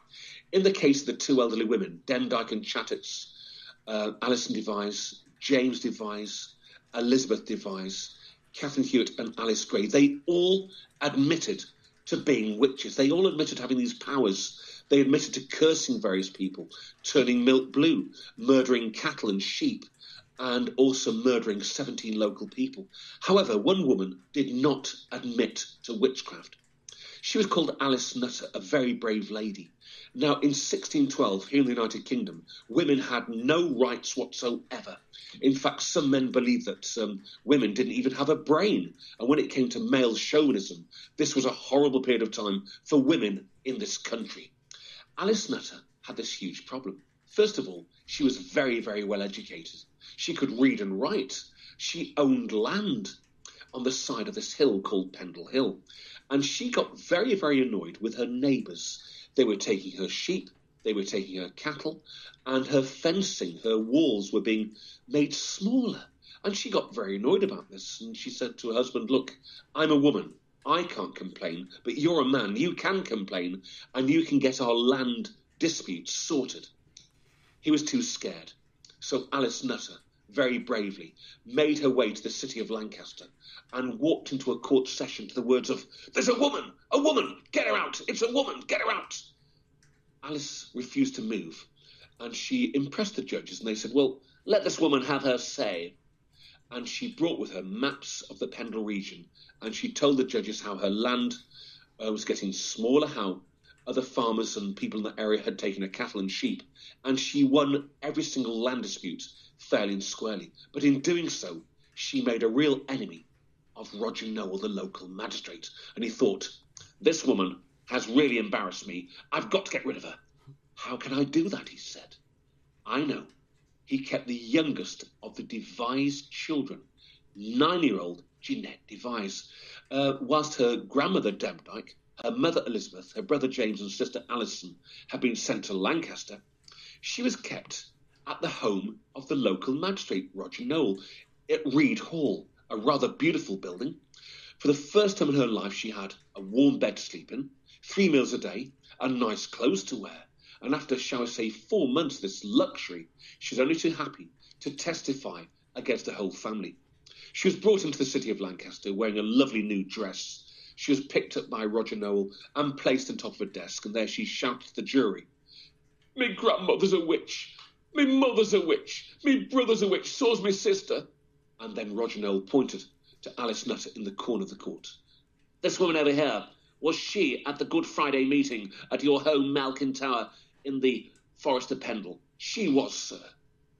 In the case of the 2 elderly women, Demdike and Chattox, Alison Device, James Device, Elizabeth Device, Catherine Hewitt and Alice Gray, they all admitted to being witches. They all admitted having these powers. They admitted to cursing various people, turning milk blue, murdering cattle and sheep, and also murdering 17 local people. However, one woman did not admit to witchcraft. She was called Alice Nutter, a very brave lady. Now, in 1612, here in the United Kingdom, women had no rights whatsoever. In fact, some men believed that women didn't even have a brain. And when it came to male chauvinism, this was a horrible period of time for women in this country. Alice Nutter had this huge problem. First of all, she was very, very well educated. She could read and write. She owned land on the side of this hill called Pendle Hill. And she got very, very annoyed with her neighbours. They were taking her sheep, they were taking her cattle, and her fencing, her walls were being made smaller. And she got very annoyed about this. And she said to her husband, look, I'm a woman. I can't complain, but you're a man. You can complain, and you can get our land disputes sorted. He was too scared. So Alice Nutter, very bravely, made her way to the city of Lancaster and walked into a court session to the words of, there's a woman, get her out, it's a woman, get her out. Alice refused to move, and she impressed the judges, and they said, well, let this woman have her say. and she brought with her maps of the Pendle region, and she told the judges how her land was getting smaller, how other farmers and people in the area had taken her cattle and sheep, and she won every single land dispute fairly and squarely. But in doing so, she made a real enemy of Roger Noel, the local magistrate, and he thought, this woman has really embarrassed me. I've got to get rid of her. How can I do that, he said. I know. He kept the youngest of the Devise children, 9-year-old Jeanette Devise, whilst her grandmother Demdike, her mother Elizabeth, her brother James and sister Alison had been sent to Lancaster. She was kept at the home of the local magistrate, Roger Noel, at Reed Hall, a rather beautiful building. For the first time in her life, she had a warm bed to sleep in, 3 meals a day, and nice clothes to wear. And after, shall I say, 4 months of this luxury, she was only too happy to testify against the whole family. She was brought into the city of Lancaster wearing a lovely new dress. She was picked up by Roger Noel and placed on top of a desk, and there she shouted to the jury, "Me grandmother's a witch, me mother's a witch, me brother's a witch, so's me sister." And then Roger Noel pointed to Alice Nutter in the corner of the court. "This woman over here, was she at the Good Friday meeting at your home, Malkin Tower, in the Forest of Pendle?" "She was, sir."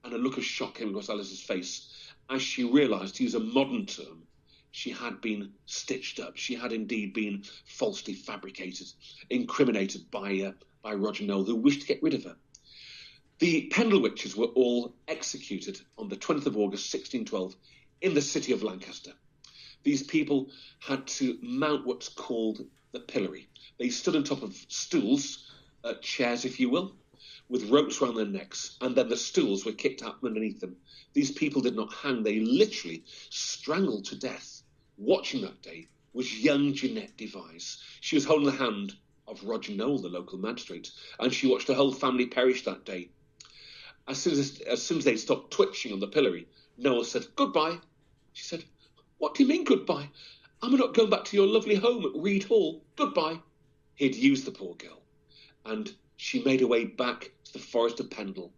And a look of shock came across Alice's face as she realised, to use a modern term, she had been stitched up. She had indeed been falsely fabricated, incriminated by Roger Noel, who wished to get rid of her. The Pendle witches were all executed on the 20th of August, 1612, in the city of Lancaster. These people had to mount what's called the pillory. They stood on top of stools, chairs, if you will, with ropes around their necks, and then the stools were kicked out from underneath them. These people did not hang. They literally strangled to death. Watching that day was young Jeanette Devise. She was holding the hand of Roger Noel, the local magistrate, and she watched her whole family perish that day. As soon as they stopped twitching on the pillory, Noel said, "Goodbye." She said, "What do you mean, goodbye? I'm not going back to your lovely home at Reed Hall. Goodbye." He'd used the poor girl, and she made her way back to the Forest of Pendle,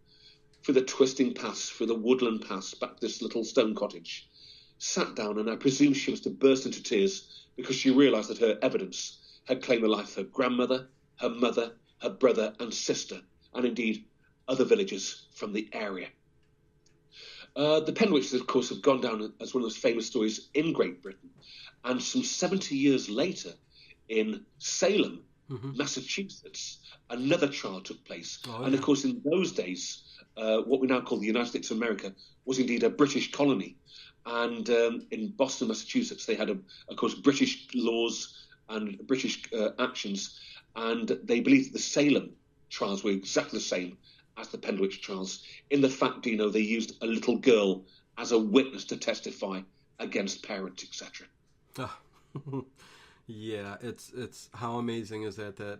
through the twisting paths, through the woodland paths, back to this little stone cottage, sat down, and I presume she was to burst into tears because she realised that her evidence had claimed the life of her grandmother, her mother, her brother and sister, and indeed other villagers from the area. The Pendle witches, of course, have gone down as one of those famous stories in Great Britain, and some 70 years later, in Salem, Massachusetts, another trial took place. And of course, in those days, what we now call the United States of America was indeed a British colony. And in Boston, Massachusetts, they had, of course, British laws and British actions. And they believed that the Salem trials were exactly the same as the Pendle witch trials, in the fact, they used a little girl as a witness to testify against parents, etc. Yeah, it's how amazing is that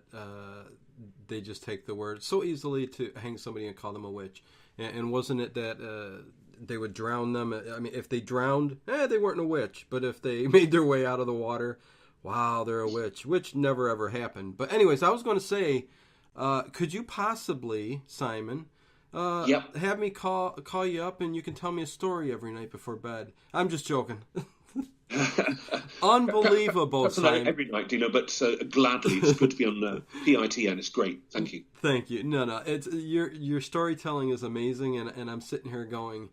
they just take the word so easily to hang somebody and call them a witch. And wasn't it that they would drown them? I mean, if they drowned, they weren't a witch. But if they made their way out of the water, wow, they're a witch, which never ever happened. But anyways, I was going to say, could you possibly, Simon, have me call you up and you can tell me a story every night before bed? I'm just joking. Unbelievable, Simon. Every night, but gladly. It's good to be on PITN. It's great. Thank you. Thank you. No, it's your storytelling is amazing, and I'm sitting here going,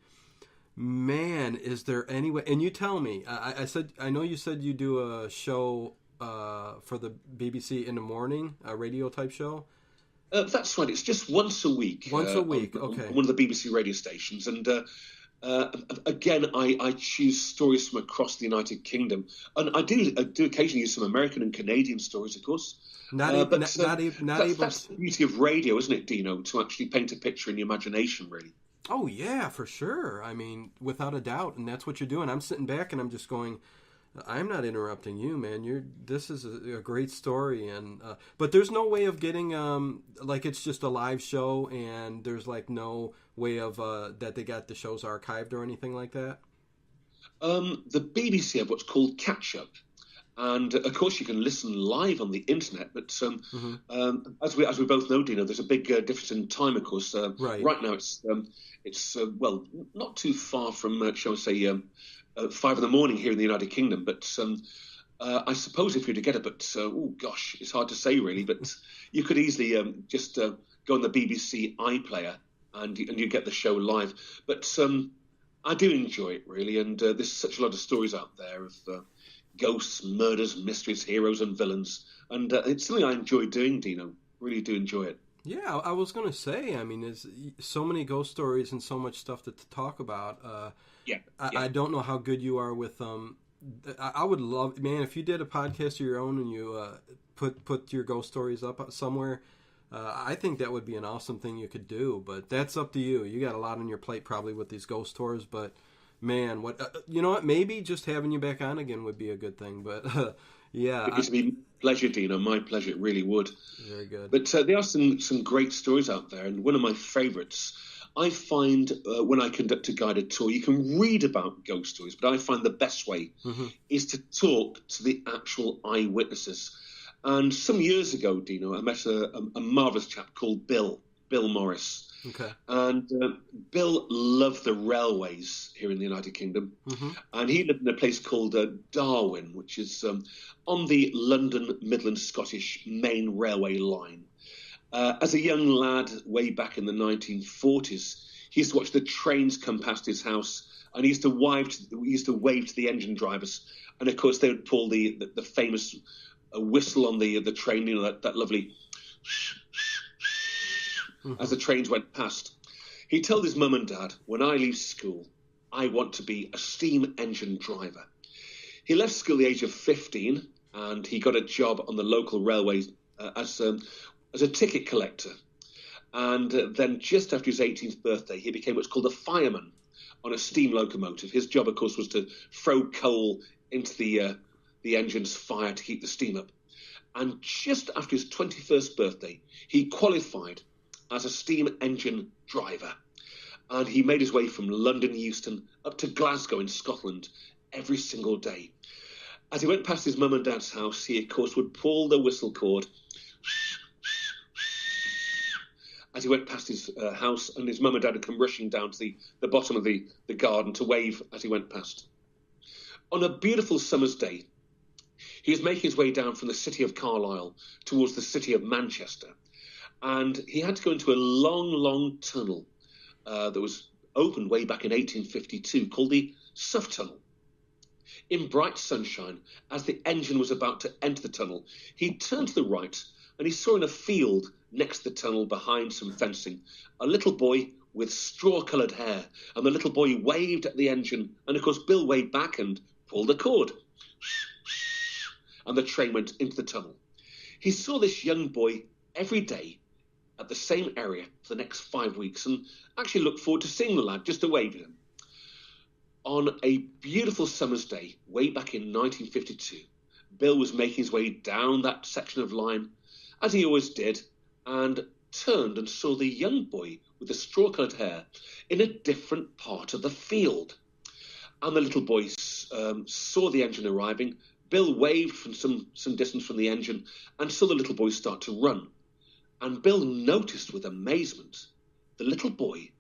man, is there any way? And you tell me. I know you said you do a show for the BBC in the morning, a radio type show. That's right. It's just once a week. Once a week, okay. On one of the BBC radio stations, and again, I choose stories from across the United Kingdom, and I do occasionally use some American and Canadian stories, of course. That's the beauty of radio, isn't it, Dino? To actually paint a picture in your imagination, really. Oh yeah, for sure. I mean, without a doubt, and that's what you're doing. I'm sitting back and I'm just going, I'm not interrupting you, man. This is a great story, and but there's no way of getting like it's just a live show, and there's like no way of that they got the shows archived or anything like that. The BBC have what's called catch up, And of course, you can listen live on the internet. But as we both know, Dino, there's a big difference in time. Of course, Right. right now it's well, not too far from shall we say 5 in the morning here in the United Kingdom. But I suppose if you were to get up at oh gosh, it's hard to say really. But you could easily just go on the BBC iPlayer and you get the show live. But I do enjoy it really, and there's such a lot of stories out there of ghosts, murders, mysteries, heroes, and villains. And it's something I enjoy doing, Dino. Really do enjoy it. Yeah, I was going to say, I mean, there's so many ghost stories and so much stuff to talk about. I don't know how good you are with I would love, man, if you did a podcast of your own and you put your ghost stories up somewhere. I think that would be an awesome thing you could do, but that's up to you. You got a lot on your plate probably with these ghost tours, but man, what you know what? Maybe just having you back on again would be a good thing. But yeah, It would be a pleasure, Dino. My pleasure. It really would. Very good. But there are some great stories out there, and one of my favourites. I find when I conduct a guided tour, you can read about ghost stories, but I find the best way is to talk to the actual eyewitnesses. And some years ago, Dino, I met a marvellous chap called Bill Morris. Okay. And Bill loved the railways here in the United Kingdom. And he lived in a place called Darwin, which is on the London Midland Scottish main railway line. As a young lad, way back in the 1940s, he used to watch the trains come past his house, and he used to wave to the engine drivers. And of course, they would pull the famous whistle on the train, you know, that lovely as the trains went past. He told his mum and dad, when I leave school, I want to be a steam engine driver. He left school at the age of 15, and he got a job on the local railways as a ticket collector. And then just after his 18th birthday, he became what's called a fireman on a steam locomotive. His job, of course, was to throw coal into the engine's fire to keep the steam up. And just after his 21st birthday, he qualified as a steam engine driver. And he made his way from London Euston up to Glasgow in Scotland every single day. As he went past his mum and dad's house, he, of course, would pull the whistle cord as he went past his house, and his mum and dad would come rushing down to the bottom of the garden to wave as he went past. On a beautiful summer's day, he was making his way down from the city of Carlisle towards the city of Manchester, and he had to go into a long, long tunnel that was opened way back in 1852 called the Suff Tunnel. In bright sunshine, as the engine was about to enter the tunnel, he turned to the right and he saw in a field next to the tunnel behind some fencing a little boy with straw-coloured hair, and the little boy waved at the engine, and of course Bill waved back and pulled the cord. And the train went into the tunnel. He saw this young boy every day at the same area for the next 5 weeks and actually looked forward to seeing the lad, just to wave at him. On a beautiful summer's day, way back in 1952, Bill was making his way down that section of line, as he always did, and turned and saw the young boy with the straw-coloured hair in a different part of the field. And the little boy saw the engine arriving. Bill waved from some distance from the engine and saw the little boy start to run. And Bill noticed with amazement the little boy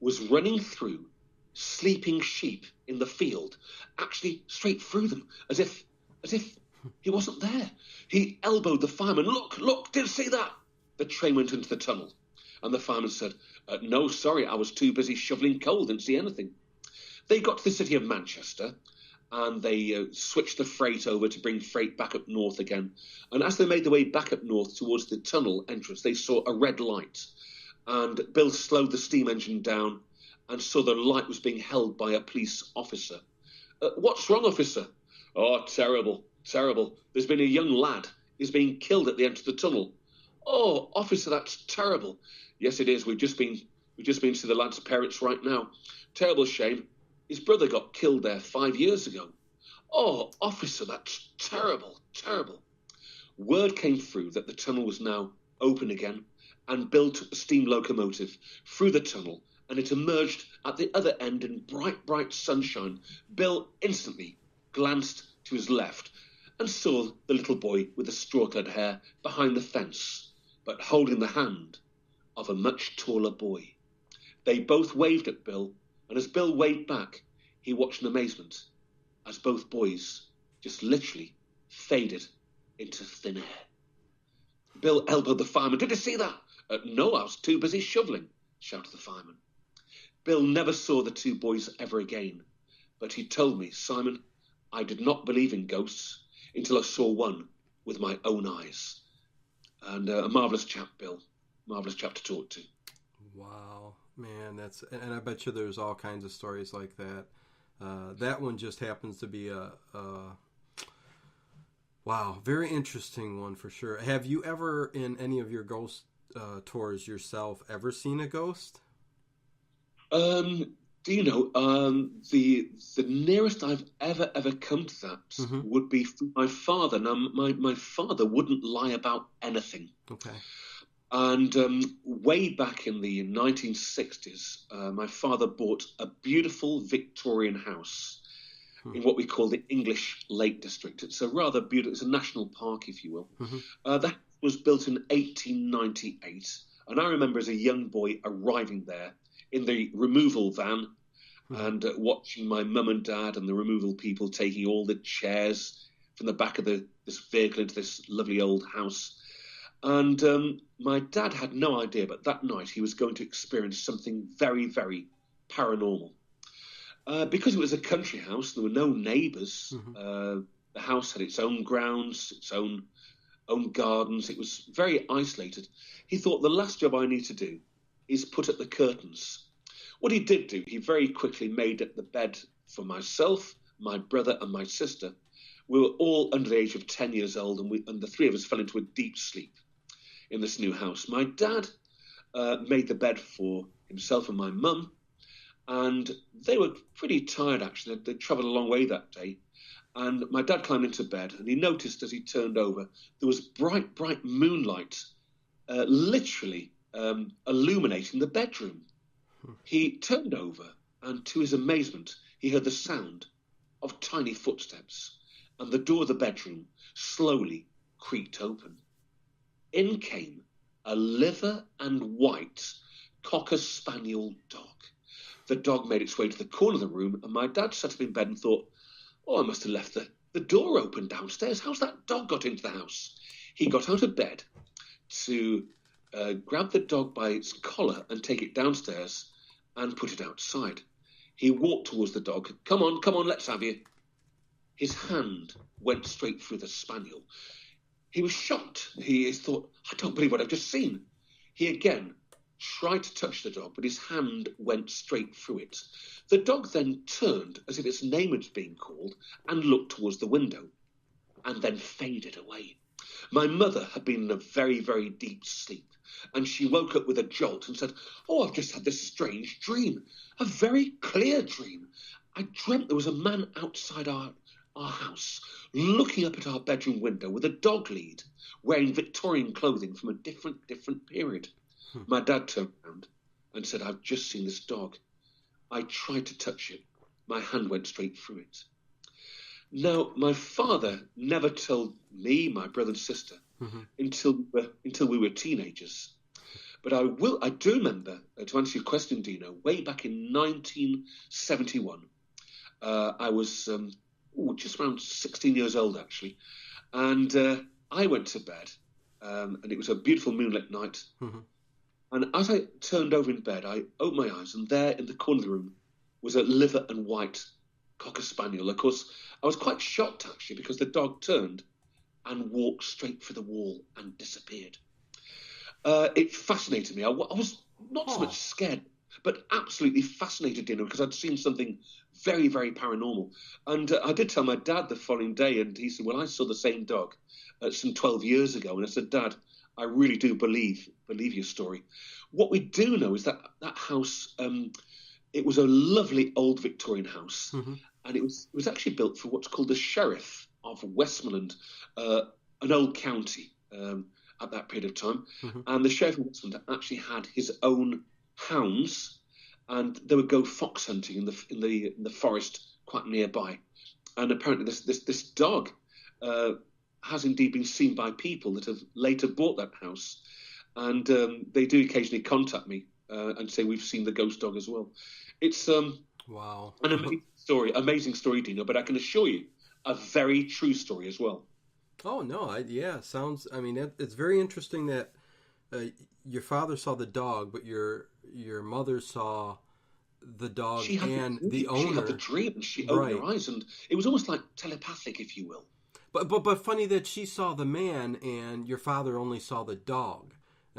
was running through sleeping sheep in the field, actually straight through them, as if he wasn't there. He elbowed the fireman. Look, did you see that? The train went into the tunnel, and the fireman said, no, sorry, I was too busy shoveling coal, didn't see anything. They got to the city of Manchester, and they switched the freight over to bring freight back up north again. And as they made their way back up north towards the tunnel entrance, they saw a red light. And Bill slowed the steam engine down and saw the light was being held by a police officer. What's wrong, officer? Oh, terrible. There's been a young lad. He's being killed at the end of the tunnel. Oh, officer, that's terrible. Yes, it is. We've just been to the lad's parents right now. Terrible shame. His brother got killed there 5 years ago. Oh, officer, that's terrible. Word came through that the tunnel was now open again, and Bill took the steam locomotive through the tunnel, and it emerged at the other end in bright sunshine. Bill instantly glanced to his left, and saw the little boy with the straw-clad hair behind the fence, but holding the hand of a much taller boy. They both waved at Bill, and as Bill waved back, he watched in amazement as both boys just literally faded into thin air. Bill elbowed the fireman. "Did you see that?" "No, I was too busy shoveling," shouted the fireman. Bill never saw the two boys ever again, but he told me, "Simon, I did not believe in ghosts until I saw one with my own eyes." And a marvellous chap, Bill. Marvellous chap to talk to. Wow, man, and I bet you there's all kinds of stories like that. That one just happens to be a wow, very interesting one for sure. Have you ever, in any of your ghost tours yourself, ever seen a ghost? Do you know, the nearest I've ever come to that would be from my father. Now, my father wouldn't lie about anything. Okay. And way back in the 1960s, my father bought a beautiful Victorian house in what we call the English Lake District. It's a rather beautiful, it's a national park, if you will. That was built in 1898. And I remember as a young boy arriving there in the removal van and watching my mum and dad and the removal people taking all the chairs from the back of this vehicle into this lovely old house. And my dad had no idea, but that night he was going to experience something very, very paranormal. Because it was a country house, there were no neighbours. The house had its own grounds, its own gardens. It was very isolated. He thought, the last job I need to do is put up the curtains. What he did do, he very quickly made up the bed for myself, my brother and my sister. We were all under the age of 10 years old, and the three of us fell into a deep sleep in this new house. My dad made the bed for himself and my mum, and they were pretty tired, actually. They'd travelled a long way that day. And my dad climbed into bed, and he noticed as he turned over, there was bright, bright moonlight literally illuminating the bedroom. He turned over, and to his amazement, he heard the sound of tiny footsteps, and the door of the bedroom slowly creaked open. In came a liver and white Cocker Spaniel dog. The dog made its way to the corner of the room, and my dad sat up in bed and thought, "Oh, I must have left the door open downstairs. How's that dog got into the house?" He got out of bed to grab the dog by its collar and take it downstairs and put it outside. He walked towards the dog. Come on, let's have you." His hand went straight through the spaniel. He was shocked. He thought, "I don't believe what I've just seen." He again tried to touch the dog, but his hand went straight through it. The dog then turned as if its name had been called and looked towards the window and then faded away. My mother had been in a very, very deep sleep, and she woke up with a jolt and said, "Oh, I've just had this strange dream, a very clear dream. I dreamt there was a man outside our house looking up at our bedroom window with a dog lead, wearing Victorian clothing from a different period." My dad turned around and said, "I've just seen this dog. I tried to touch it. My hand went straight through it." Now, my father never told me, my brother and sister, until we were teenagers. But I do remember, to answer your question, Dino, way back in 1971, I was just around 16 years old, actually. And I went to bed, and it was a beautiful moonlit night. And as I turned over in bed, I opened my eyes, and there in the corner of the room was a liver and white Cocker Spaniel. Of course, I was quite shocked, actually, because the dog turned and walked straight for the wall and disappeared. It fascinated me. I was not so much scared, but absolutely fascinated, because I'd seen something very, very paranormal. And I did tell my dad the following day, and he said, "Well, I saw the same dog some 12 years ago." And I said, "Dad, I really do believe your story." What we do know is that house, it was a lovely old Victorian house, and it was actually built for what's called the Sheriff of Westmoreland, an old county at that period of time. And the Sheriff of Westmoreland actually had his own hounds, and they would go fox hunting in the forest quite nearby. And apparently this dog has indeed been seen by people that have later bought that house. And they do occasionally contact me and say we've seen the ghost dog as well. It's wow. an amazing story, Dino, but I can assure you, a very true story as well. Oh no, sounds. I mean, it's very interesting that your father saw the dog, but your mother saw the dog and the owner. She had the dream, and she opened her eyes, and it was almost like telepathic, if you will. But funny that she saw the man and your father only saw the dog.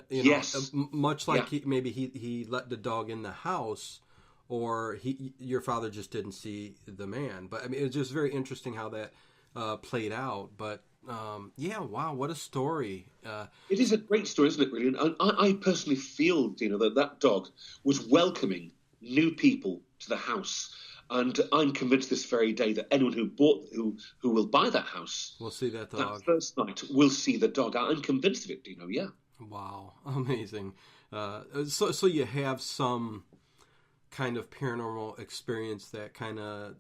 Yes. Much like he let the dog in the house, or your father just didn't see the man. But I mean, it's just very interesting how that played out. But wow, what a story! It is a great story, isn't it? Really, and I personally feel, that dog was welcoming new people to the house. And I'm convinced this very day that anyone who will buy that house will see that dog. That first night will see the dog. I'm convinced of it, yeah. Wow, amazing. So you have some kind of paranormal experience that kind of,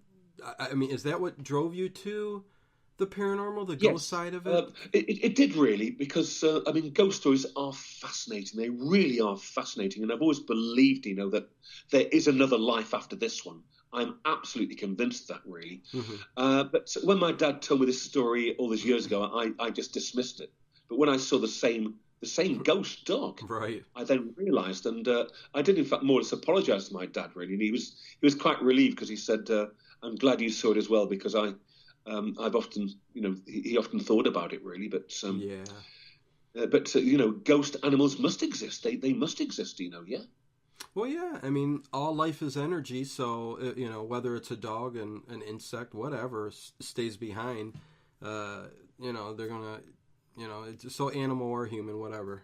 I mean, is that what drove you to the paranormal, the ghost side of it? It did really, because, I mean, ghost stories are fascinating. They really are fascinating. And I've always believed, that there is another life after this one. I'm absolutely convinced of that, really. Mm-hmm. But when my dad told me this story all those years ago, I just dismissed it. But when I saw the same ghost dog, right, I then realised, and I did in fact more or less apologise to my dad, really. And he was quite relieved, because he said, "I'm glad you saw it as well, because I've often, he often thought about it, really." But ghost animals must exist. They must exist, yeah. Well, yeah. I mean, all life is energy, so whether it's a dog, an insect, whatever stays behind, they're gonna. It's so animal or human, whatever.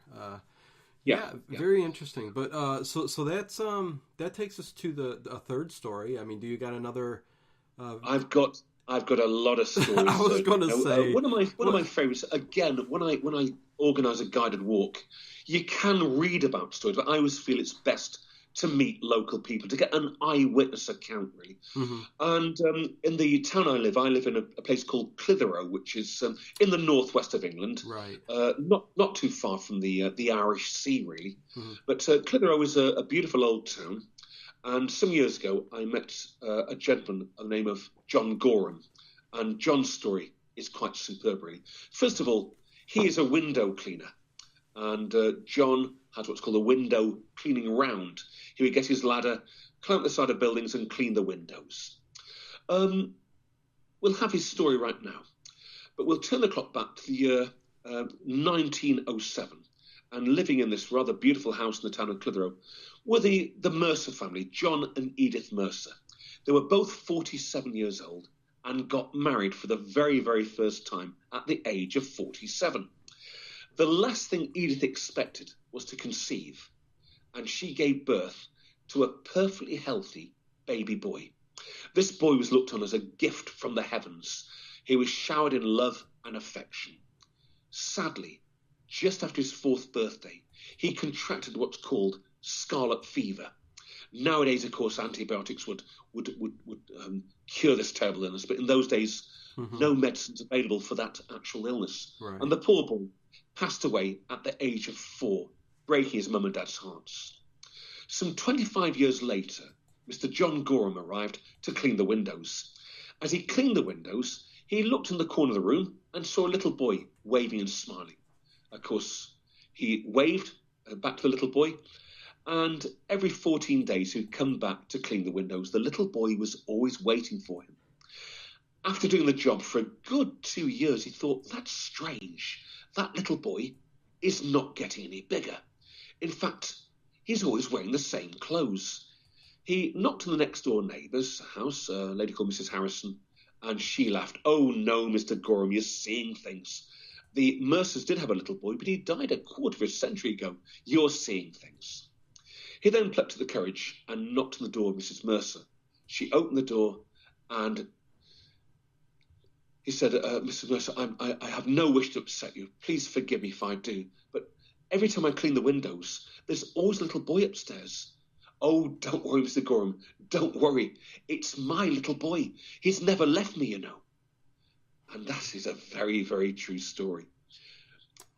Very interesting. But so that's that takes us to a third story. I mean, do you got another? I've got a lot of stories. I was going to say one of my favorites. Again, when I organise a guided walk, you can read about stories, but I always feel it's best to meet local people, to get an eyewitness account, really. Mm-hmm. And in the town I live in a place called Clitheroe, which is in the northwest of England, right? Not too far from the Irish Sea, really. Mm-hmm. But Clitheroe is a beautiful old town. And some years ago, I met a gentleman by the name of John Gorham, and John's story is quite superb, really. First of all, he is a window cleaner, and John has what's called a window cleaning round. He would get his ladder, climb the side of buildings and clean the windows. We'll have his story right now, but we'll turn the clock back to the year 1907, and living in this rather beautiful house in the town of Clitheroe were the Mercer family, John and Edith Mercer. They were both 47 years old and got married for the very, very first time at the age of 47. The last thing Edith expected was to conceive, and she gave birth to a perfectly healthy baby boy. This boy was looked on as a gift from the heavens. He was showered in love and affection. Sadly, just after his 4th birthday, he contracted what's called scarlet fever. Nowadays, of course, antibiotics would cure this terrible illness, but in those days, no medicines available for that actual illness. Right. And the poor boy passed away at the age of 4, breaking his mum and dad's hearts. Some 25 years later, Mr. John Gorham arrived to clean the windows. As he cleaned the windows, he looked in the corner of the room and saw a little boy waving and smiling. Of course, he waved back to the little boy, and every 14 days he'd come back to clean the windows. The little boy was always waiting for him. After doing the job for a good 2 years, he thought, that's strange. That little boy is not getting any bigger. In fact, he's always wearing the same clothes. He knocked on the next door neighbour's house, a lady called Mrs. Harrison, and she laughed. "Oh no, Mr. Gorham, you're seeing things. The Mercers did have a little boy, but he died a quarter of a century ago. You're seeing things." He then plucked to the courage and knocked on the door of Mrs. Mercer. She opened the door and he said, "Mrs. Mercer, I have no wish to upset you. Please forgive me if I do. But every time I clean the windows, there's always a little boy upstairs." "Oh, don't worry, Mr. Gorham. Don't worry. It's my little boy. He's never left me, you know." And that is a very, very true story.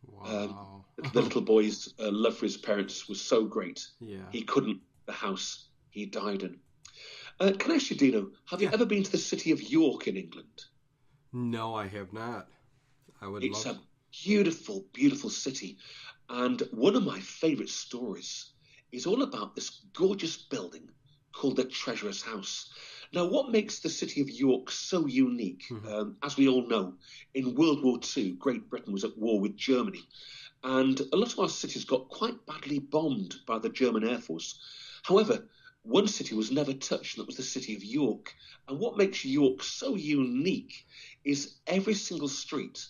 Wow. The little boy's love for his parents was so great. Yeah. He couldn't the house he died in. Can I ask you, Dino, have you ever been to the city of York in England? No, I have not. It's a beautiful, beautiful city. And one of my favourite stories is all about this gorgeous building called the Treasurer's House. Now, what makes the city of York so unique, as we all know, in World War II, Great Britain was at war with Germany. And a lot of our cities got quite badly bombed by the German Air Force. However, one city was never touched, and that was the city of York. And what makes York so unique is every single street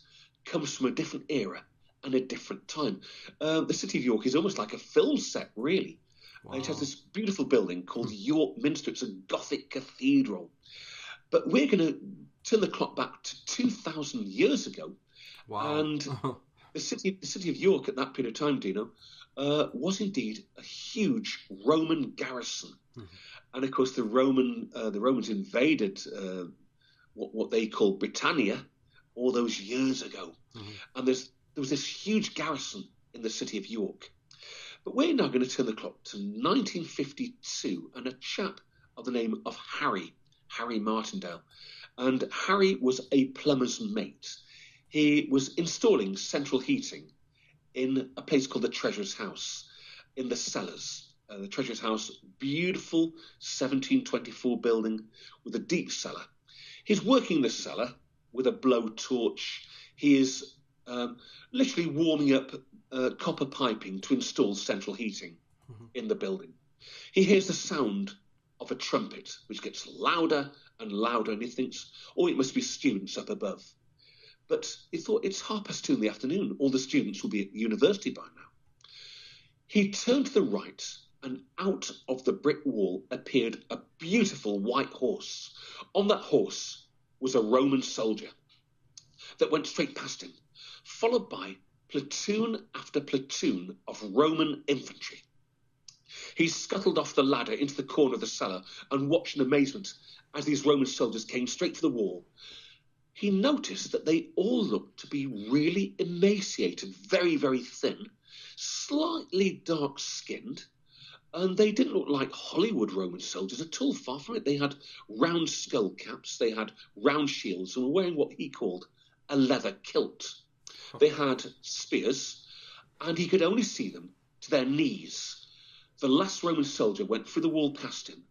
comes from a different era and a different time. The city of York is almost like a film set, really. Wow. It has this beautiful building called York Minster. It's a Gothic cathedral. But we're going to turn the clock back to 2,000 years ago. Wow. And the city of York at that period of time, Dino, was indeed a huge Roman garrison. And of course, the Romans invaded what they called Britannia all those years ago. And there was this huge garrison in the city of York. But we're now going to turn the clock to 1952 and a chap of the name of Harry Martindale. And Harry was a plumber's mate. He was installing central heating in a place called the Treasurer's House in the cellars. The Treasurer's House, beautiful 1724 building with a deep cellar. He's working the cellar with a blowtorch. He is literally warming up copper piping to install central heating in the building. He hears the sound of a trumpet, which gets louder and louder, and he thinks, oh, it must be students up above. But he thought, it's 2:30 in the afternoon. All the students will be at university by now. He turned to the right, and out of the brick wall appeared a beautiful white horse. On that horse was a Roman soldier that went straight past him, followed by platoon after platoon of Roman infantry. He scuttled off the ladder into the corner of the cellar and watched in amazement as these Roman soldiers came straight for the wall. He noticed that they all looked to be really emaciated, very, very thin, slightly dark-skinned, and they didn't look like Hollywood Roman soldiers at all, far from it. They had round skull caps, they had round shields, and were wearing what he called a leather kilt. They had spears, and he could only see them to their knees. The last Roman soldier went through the wall past him,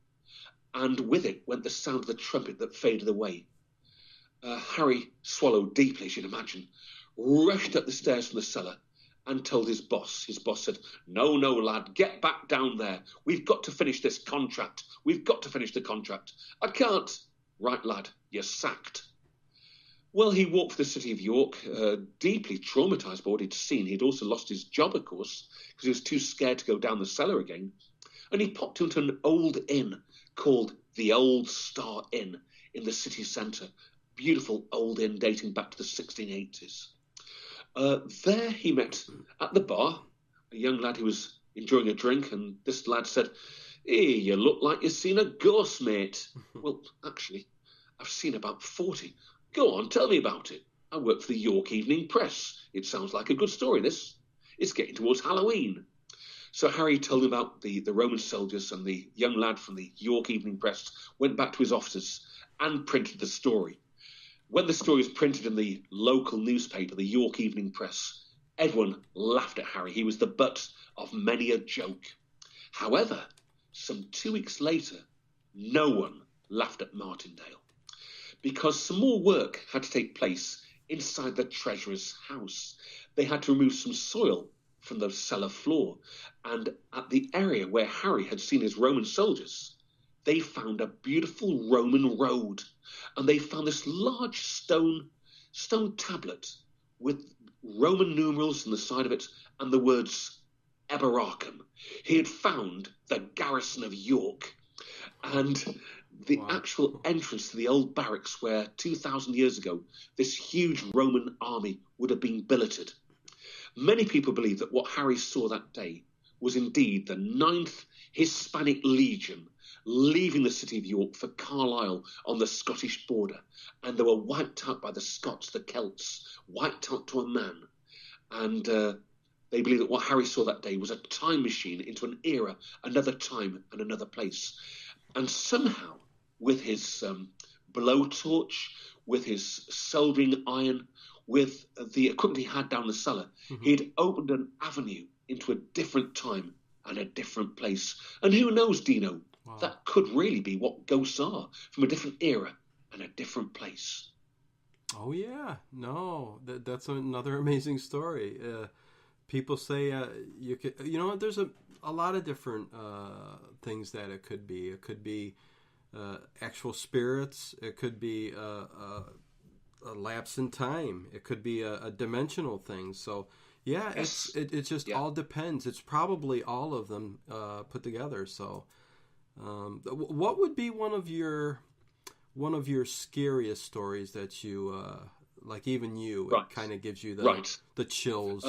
and with it went the sound of the trumpet that faded away. Harry swallowed deeply, as you'd imagine, rushed up the stairs from the cellar and told his boss. His boss said, no, lad, get back down there. We've got to finish this contract. We've got to finish the contract. I can't. Right, lad, you're sacked. Well, he walked for the city of York, deeply traumatised by what he'd seen. He'd also lost his job, of course, because he was too scared to go down the cellar again. And he popped into an old inn called the Old Star Inn in the city centre. Beautiful old inn dating back to the 1680s. There he met, at the bar, a young lad who was enjoying a drink, and this lad said, hey, you look like you've seen a ghost, mate. Well, actually, I've seen about 40. Go on, tell me about it. I work for the York Evening Press. It sounds like a good story, this. It's getting towards Halloween. So Harry told him about the Roman soldiers, and the young lad from the York Evening Press went back to his offices and printed the story. When the story was printed in the local newspaper, the York Evening Press, everyone laughed at Harry. He was the butt of many a joke. However, some 2 weeks later, no one laughed at Martindale, because some more work had to take place inside the Treasurer's house. They had to remove some soil from the cellar floor, and at the area where Harry had seen his Roman soldiers, they found a beautiful Roman road, and they found this large stone tablet with Roman numerals on the side of it and the words Eberacum. He had found the garrison of York, and the actual entrance to the old barracks where 2,000 years ago this huge Roman army would have been billeted. Many people believe that what Harry saw that day was indeed the 9th Hispanic Legion, leaving the city of York for Carlisle on the Scottish border, and they were wiped out by the Scots, the Celts, wiped out to a man. And they believe that what Harry saw that day was a time machine into an era, another time and another place. And somehow, with his blowtorch, with his soldering iron, with the equipment he had down the cellar, he'd opened an avenue into a different time and a different place. And who knows, Dino, that could really be what ghosts are, from a different era and a different place. Oh, yeah. No, that's another amazing story. People say there's a lot of different things that it could be. It could be actual spirits. It could be a lapse in time. It could be a dimensional thing. So, yeah, yes. it just all depends. It's probably all of them put together. So, what would be one of your scariest stories that you like? Even you, right. It kind of gives you the chills.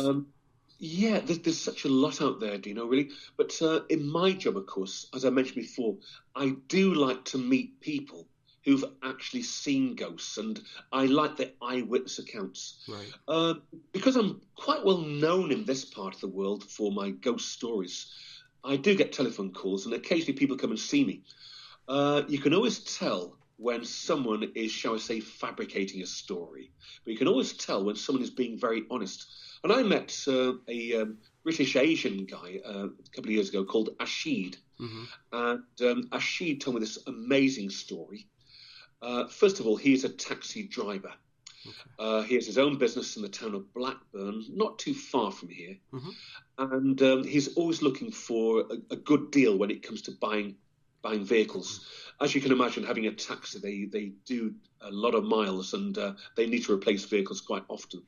Yeah, there's such a lot out there, Dino, really. But in my job, of course, as I mentioned before, I do like to meet people who've actually seen ghosts, and I like the eyewitness accounts. Right. Because I'm quite well known in this part of the world for my ghost stories, I do get telephone calls, and occasionally people come and see me. You can always tell when someone is, shall I say, fabricating a story. But you can always tell when someone is being very honest. And I met a British Asian guy a couple of years ago called Ashid. And Ashid told me this amazing story. First of all, he is a taxi driver. Okay. He has his own business in the town of Blackburn, not too far from here. And he's always looking for a good deal when it comes to buying vehicles. As you can imagine, having a taxi, they do a lot of miles, and they need to replace vehicles quite often.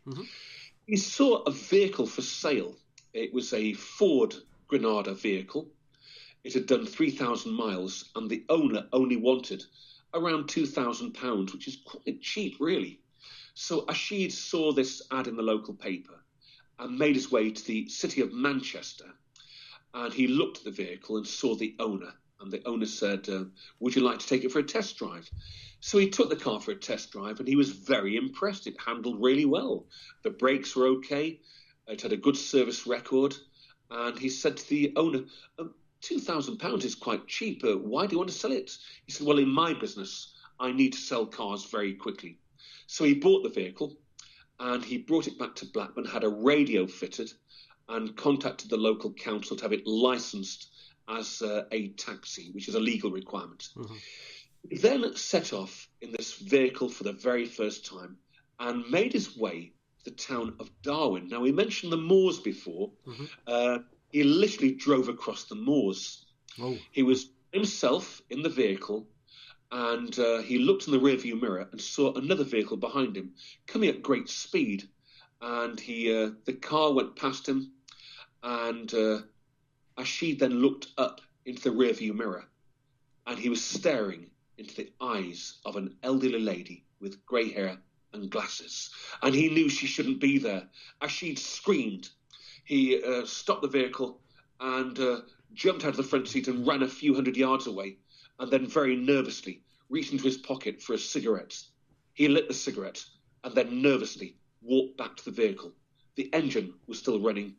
He saw a vehicle for sale. It was a Ford Granada vehicle. It had done 3,000 miles, and the owner only wanted around £2,000, which is quite cheap, really. So Ashid saw this ad in the local paper and made his way to the city of Manchester. And he looked at the vehicle and saw the owner. And the owner said, would you like to take it for a test drive? So he took the car for a test drive, and he was very impressed. It handled really well. The brakes were okay. It had a good service record. And he said to the owner, £2,000 is quite cheap. Why do you want to sell it? He said, well, in my business, I need to sell cars very quickly. So he bought the vehicle, and he brought it back to Blackburn, had a radio fitted, and contacted the local council to have it licensed as a taxi, which is a legal requirement. He then set off in this vehicle for the very first time and made his way to the town of Darwin. Now, we mentioned the moors before. He literally drove across the moors. He was himself in the vehicle, and he looked in the rearview mirror and saw another vehicle behind him coming at great speed. And the car went past him, and Ashid then looked up into the rearview mirror, and he was staring into the eyes of an elderly lady with grey hair and glasses. And he knew she shouldn't be there. Ashid screamed. He stopped the vehicle and jumped out of the front seat and ran a few hundred yards away, and then very nervously reached into his pocket for a cigarette. He lit the cigarette and then nervously walked back to the vehicle. The engine was still running.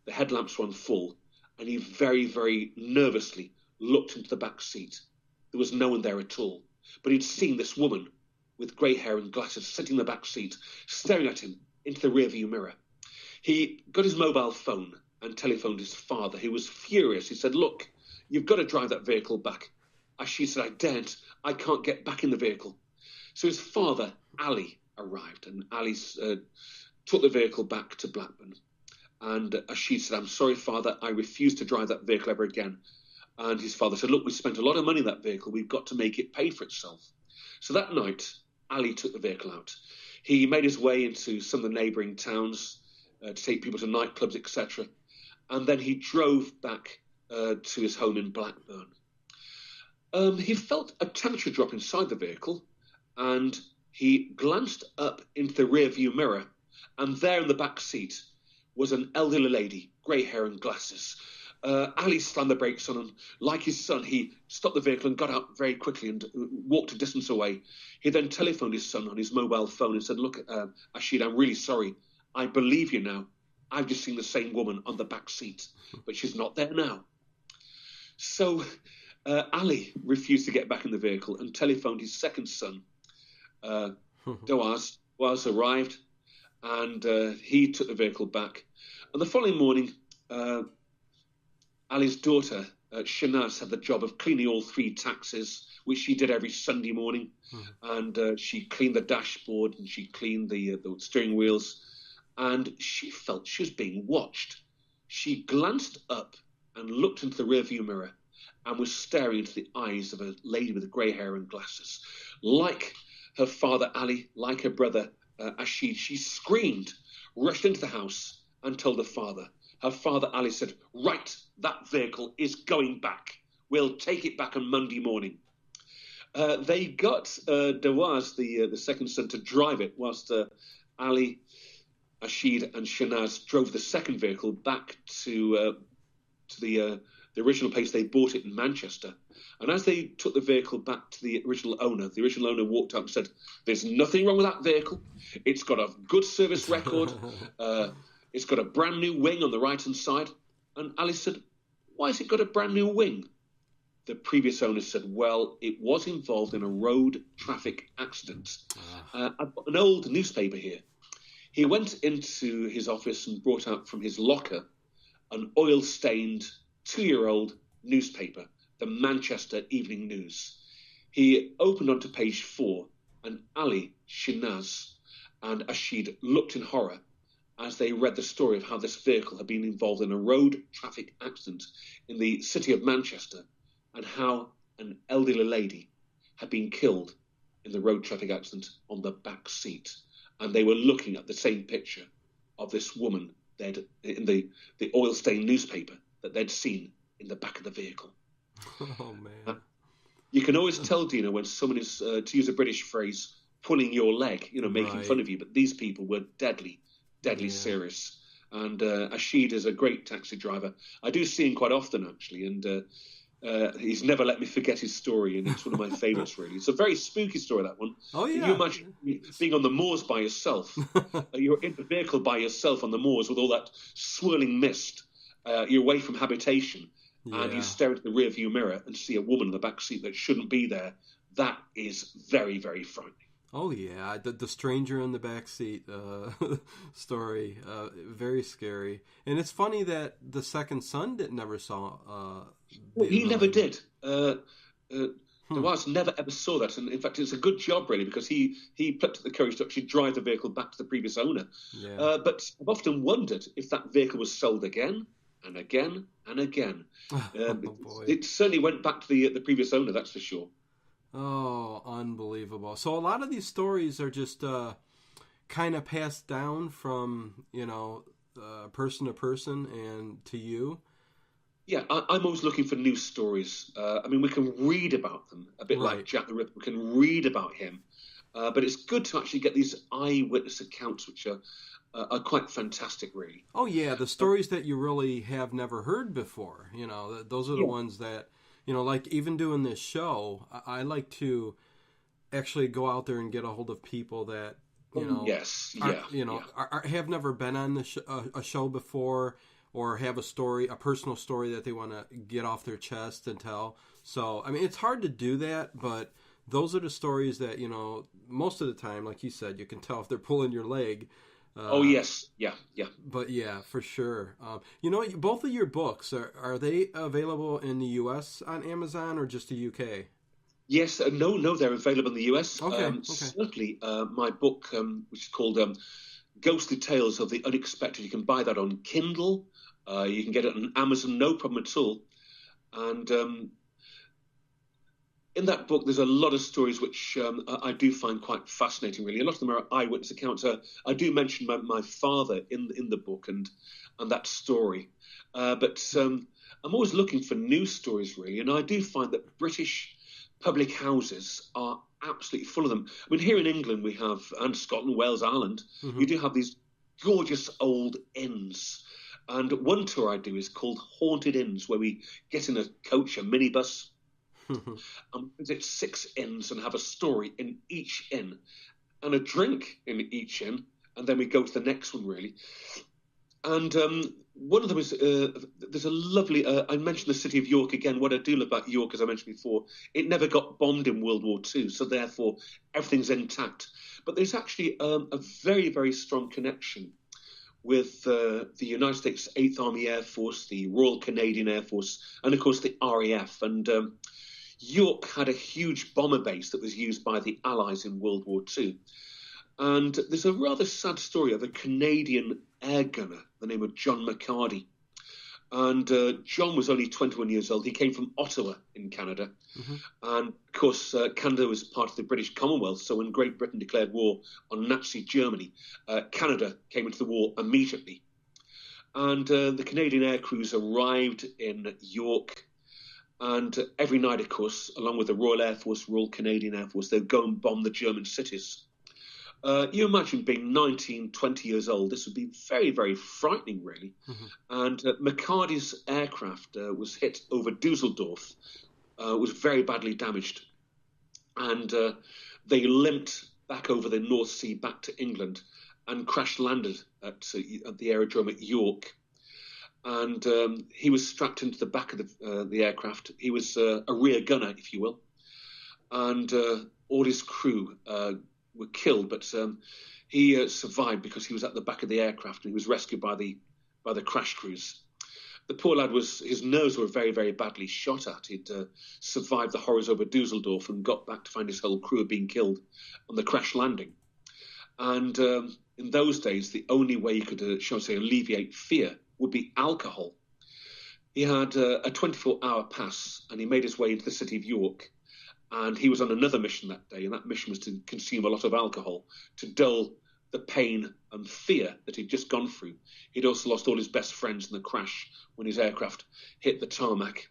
The headlamps were on full, and he very, very nervously looked into the back seat. There was no one there at all, but he'd seen this woman with grey hair and glasses sitting in the back seat, staring at him into the rearview mirror. He got his mobile phone and telephoned his father. He was furious. He said, look, you've got to drive that vehicle back. She said, I daren't. I can't get back in the vehicle. So his father, Ali, arrived, and Ali took the vehicle back to Blackburn. And she said, I'm sorry, father, I refuse to drive that vehicle ever again. And his father said, look, we spent a lot of money on that vehicle. We've got to make it pay for itself. So that night, Ali took the vehicle out. He made his way into some of the neighbouring towns to take people to nightclubs, etc. And then he drove back to his home in Blackburn. He felt a temperature drop inside the vehicle, and he glanced up into the rear-view mirror, and there in the back seat was an elderly lady, grey hair and glasses. Ali slammed the brakes on, and like his son, he stopped the vehicle and got out very quickly and walked a distance away. He then telephoned his son on his mobile phone and said, "Look, Ashid, I'm really sorry. I believe you now. I've just seen the same woman on the back seat, but she's not there now." So Ali refused to get back in the vehicle and telephoned his second son. Dawaz arrived, and he took the vehicle back. And the following morning, Ali's daughter, Shanaz, had the job of cleaning all 3 taxis, which she did every Sunday morning. And she cleaned the dashboard and she cleaned the steering wheels. And she felt she was being watched. She glanced up and looked into the rearview mirror and was staring into the eyes of a lady with grey hair and glasses. Like her father, Ali, like her brother, Ashid, she screamed, rushed into the house and told her father. Her father, Ali, said, "Right, that vehicle is going back. We'll take it back on Monday morning." They got Dawaz, the second son, to drive it, whilst Ali, Ashid and Shanaz drove the second vehicle back to the original place they bought it in Manchester. And as they took the vehicle back to the original owner walked up and said, "There's nothing wrong with that vehicle. It's got a good service record. It's got a brand new wing on the right-hand side." And Ali said, "Why has it got a brand new wing?" The previous owner said, "Well, it was involved in a road traffic accident." I've got an old newspaper here. He went into his office and brought out from his locker an oil-stained 2-year-old newspaper, the Manchester Evening News. He opened onto page 4, and Ali, Shanaz, and Ashid looked in horror as they read the story of how this vehicle had been involved in a road traffic accident in the city of Manchester, and how an elderly lady had been killed in the road traffic accident on the back seat. And they were looking at the same picture of this woman in the oil-stained newspaper that they'd seen in the back of the vehicle. Oh, man. You can always tell, Dina, when someone is, to use a British phrase, pulling your leg, making fun of you. But these people were deadly serious. And Ashid is a great taxi driver. I do see him quite often, actually, and he's never let me forget his story, and it's one of my favourites, really. It's a very spooky story, that one. Oh, yeah. Can you imagine being on the moors by yourself? You're in the vehicle by yourself on the moors with all that swirling mist. You're away from habitation, and you stare into the rearview mirror and see a woman in the back seat that shouldn't be there. That is very, very frightening. Oh, yeah. The stranger in the back seat story, very scary. And it's funny that the second son never saw... he never did. Dawaz never ever saw that. And in fact, it's a good job, really, because he plucked up the courage to actually drive the vehicle back to the previous owner. Yeah. But I've often wondered if that vehicle was sold again and again and again. Boy. It certainly went back to the previous owner, that's for sure. Oh, unbelievable. So a lot of these stories are just kind of passed down from, person to person and to you. Yeah, I'm always looking for new stories. We can read about them, a bit Right. like Jack the Ripper. We can read about him. But it's good to actually get these eyewitness accounts, which are quite fantastic, really. Oh, yeah, the stories that you really have never heard before. Those are the ones that... like even doing this show, I like to actually go out there and get a hold of people that, have never been on a show before, or have a personal story that they want to get off their chest and tell. So, it's hard to do that, but those are the stories that, most of the time, like you said, you can tell if they're pulling your leg. Oh, yes. Yeah. But yeah, for sure. Both of your books, are they available in the U.S. on Amazon or just the UK? Yes. No, they're available in the US. Okay. Certainly, my book, which is called Ghostly Tales of the Unexpected, you can buy that on Kindle. You can get it on Amazon, no problem at all. And in that book, there's a lot of stories which I do find quite fascinating, really. A lot of them are eyewitness accounts. I do mention my father in the book and that story. But I'm always looking for new stories, really. And I do find that British public houses are absolutely full of them. Here in England, we have, and Scotland, Wales, Ireland, you do have these gorgeous old inns. And one tour I do is called Haunted Inns, where we get in a coach, a minibus, and visit 6 inns and have a story in each inn and a drink in each inn, and then we go to the next one, really. And one of them is, there's a lovely, I mentioned the city of York again. What I do love about York, as I mentioned before, it never got bombed in World War II, so therefore everything's intact. But there's actually a very, very strong connection with the United States 8th Army Air Force, the Royal Canadian Air Force, and of course the RAF. And York had a huge bomber base that was used by the Allies in World War II. And there's a rather sad story of a Canadian air gunner, the name of John McCarty. And John was only 21 years old. He came from Ottawa in Canada. Mm-hmm. And, of course, Canada was part of the British Commonwealth. So when Great Britain declared war on Nazi Germany, Canada came into the war immediately. And the Canadian air crews arrived in York. And every night, of course, along with the Royal Air Force, Royal Canadian Air Force, they'd go and bomb the German cities. You imagine being 19, 20 years old. This would be very, very frightening, really. Mm-hmm. And McCarty's aircraft was hit over Dusseldorf, was very badly damaged. And they limped back over the North Sea back to England and crash-landed at the aerodrome at York. And he was strapped into the back of the aircraft. He was a rear gunner, if you will. And all his crew were killed, but he survived because he was at the back of the aircraft and he was rescued by the crash crews. The poor lad his nerves were very, very badly shot at. He'd survived the horrors over Dusseldorf and got back to find his whole crew had been killed on the crash landing. And in those days, the only way you could, shall I say, alleviate fear would be alcohol. He had a 24-hour pass and he made his way into the city of York. And he was on another mission that day, and that mission was to consume a lot of alcohol to dull the pain and fear that he'd just gone through. He'd also lost all his best friends in the crash when his aircraft hit the tarmac.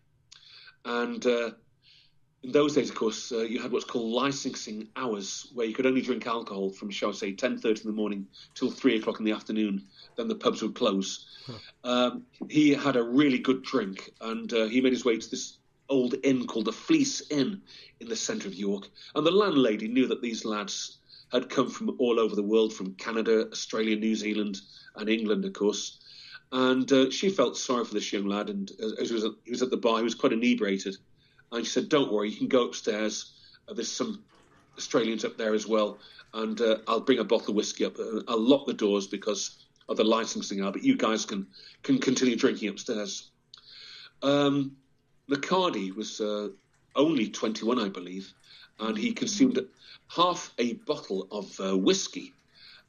And in those days, of course, you had what's called licensing hours, where you could only drink alcohol from, shall I say, 10:30 in the morning till 3 o'clock in the afternoon. Then the pubs would close. Huh. He had a really good drink, and he made his way to this old inn called the Fleece Inn in the centre of York. And the landlady knew that these lads had come from all over the world, from Canada, Australia, New Zealand, and England, of course. And she felt sorry for this young lad. And as he was at the bar, he was quite inebriated. And she said, "Don't worry, you can go upstairs. There's some Australians up there as well. And I'll bring a bottle of whiskey up. I'll lock the doors because of the licensing hour, but you guys can continue drinking upstairs." McCarty was only 21, I believe, and he consumed half a bottle of whiskey,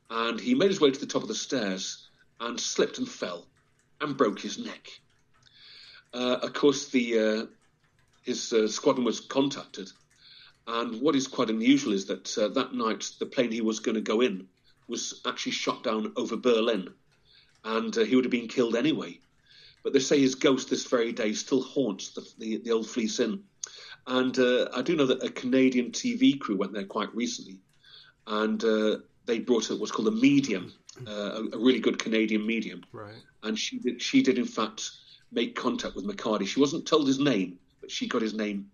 and he made his way to the top of the stairs and slipped and fell and broke his neck. Of course, his squadron was contacted, and what is quite unusual is that that night the plane he was going to go in was actually shot down over Berlin, and he would have been killed anyway. But they say his ghost this very day still haunts the old Fleece Inn. And I do know that a Canadian TV crew went there quite recently. And they brought what's called a medium, a really good Canadian medium. Right. And she did, in fact, make contact with McCarty. She wasn't told his name, but she got his name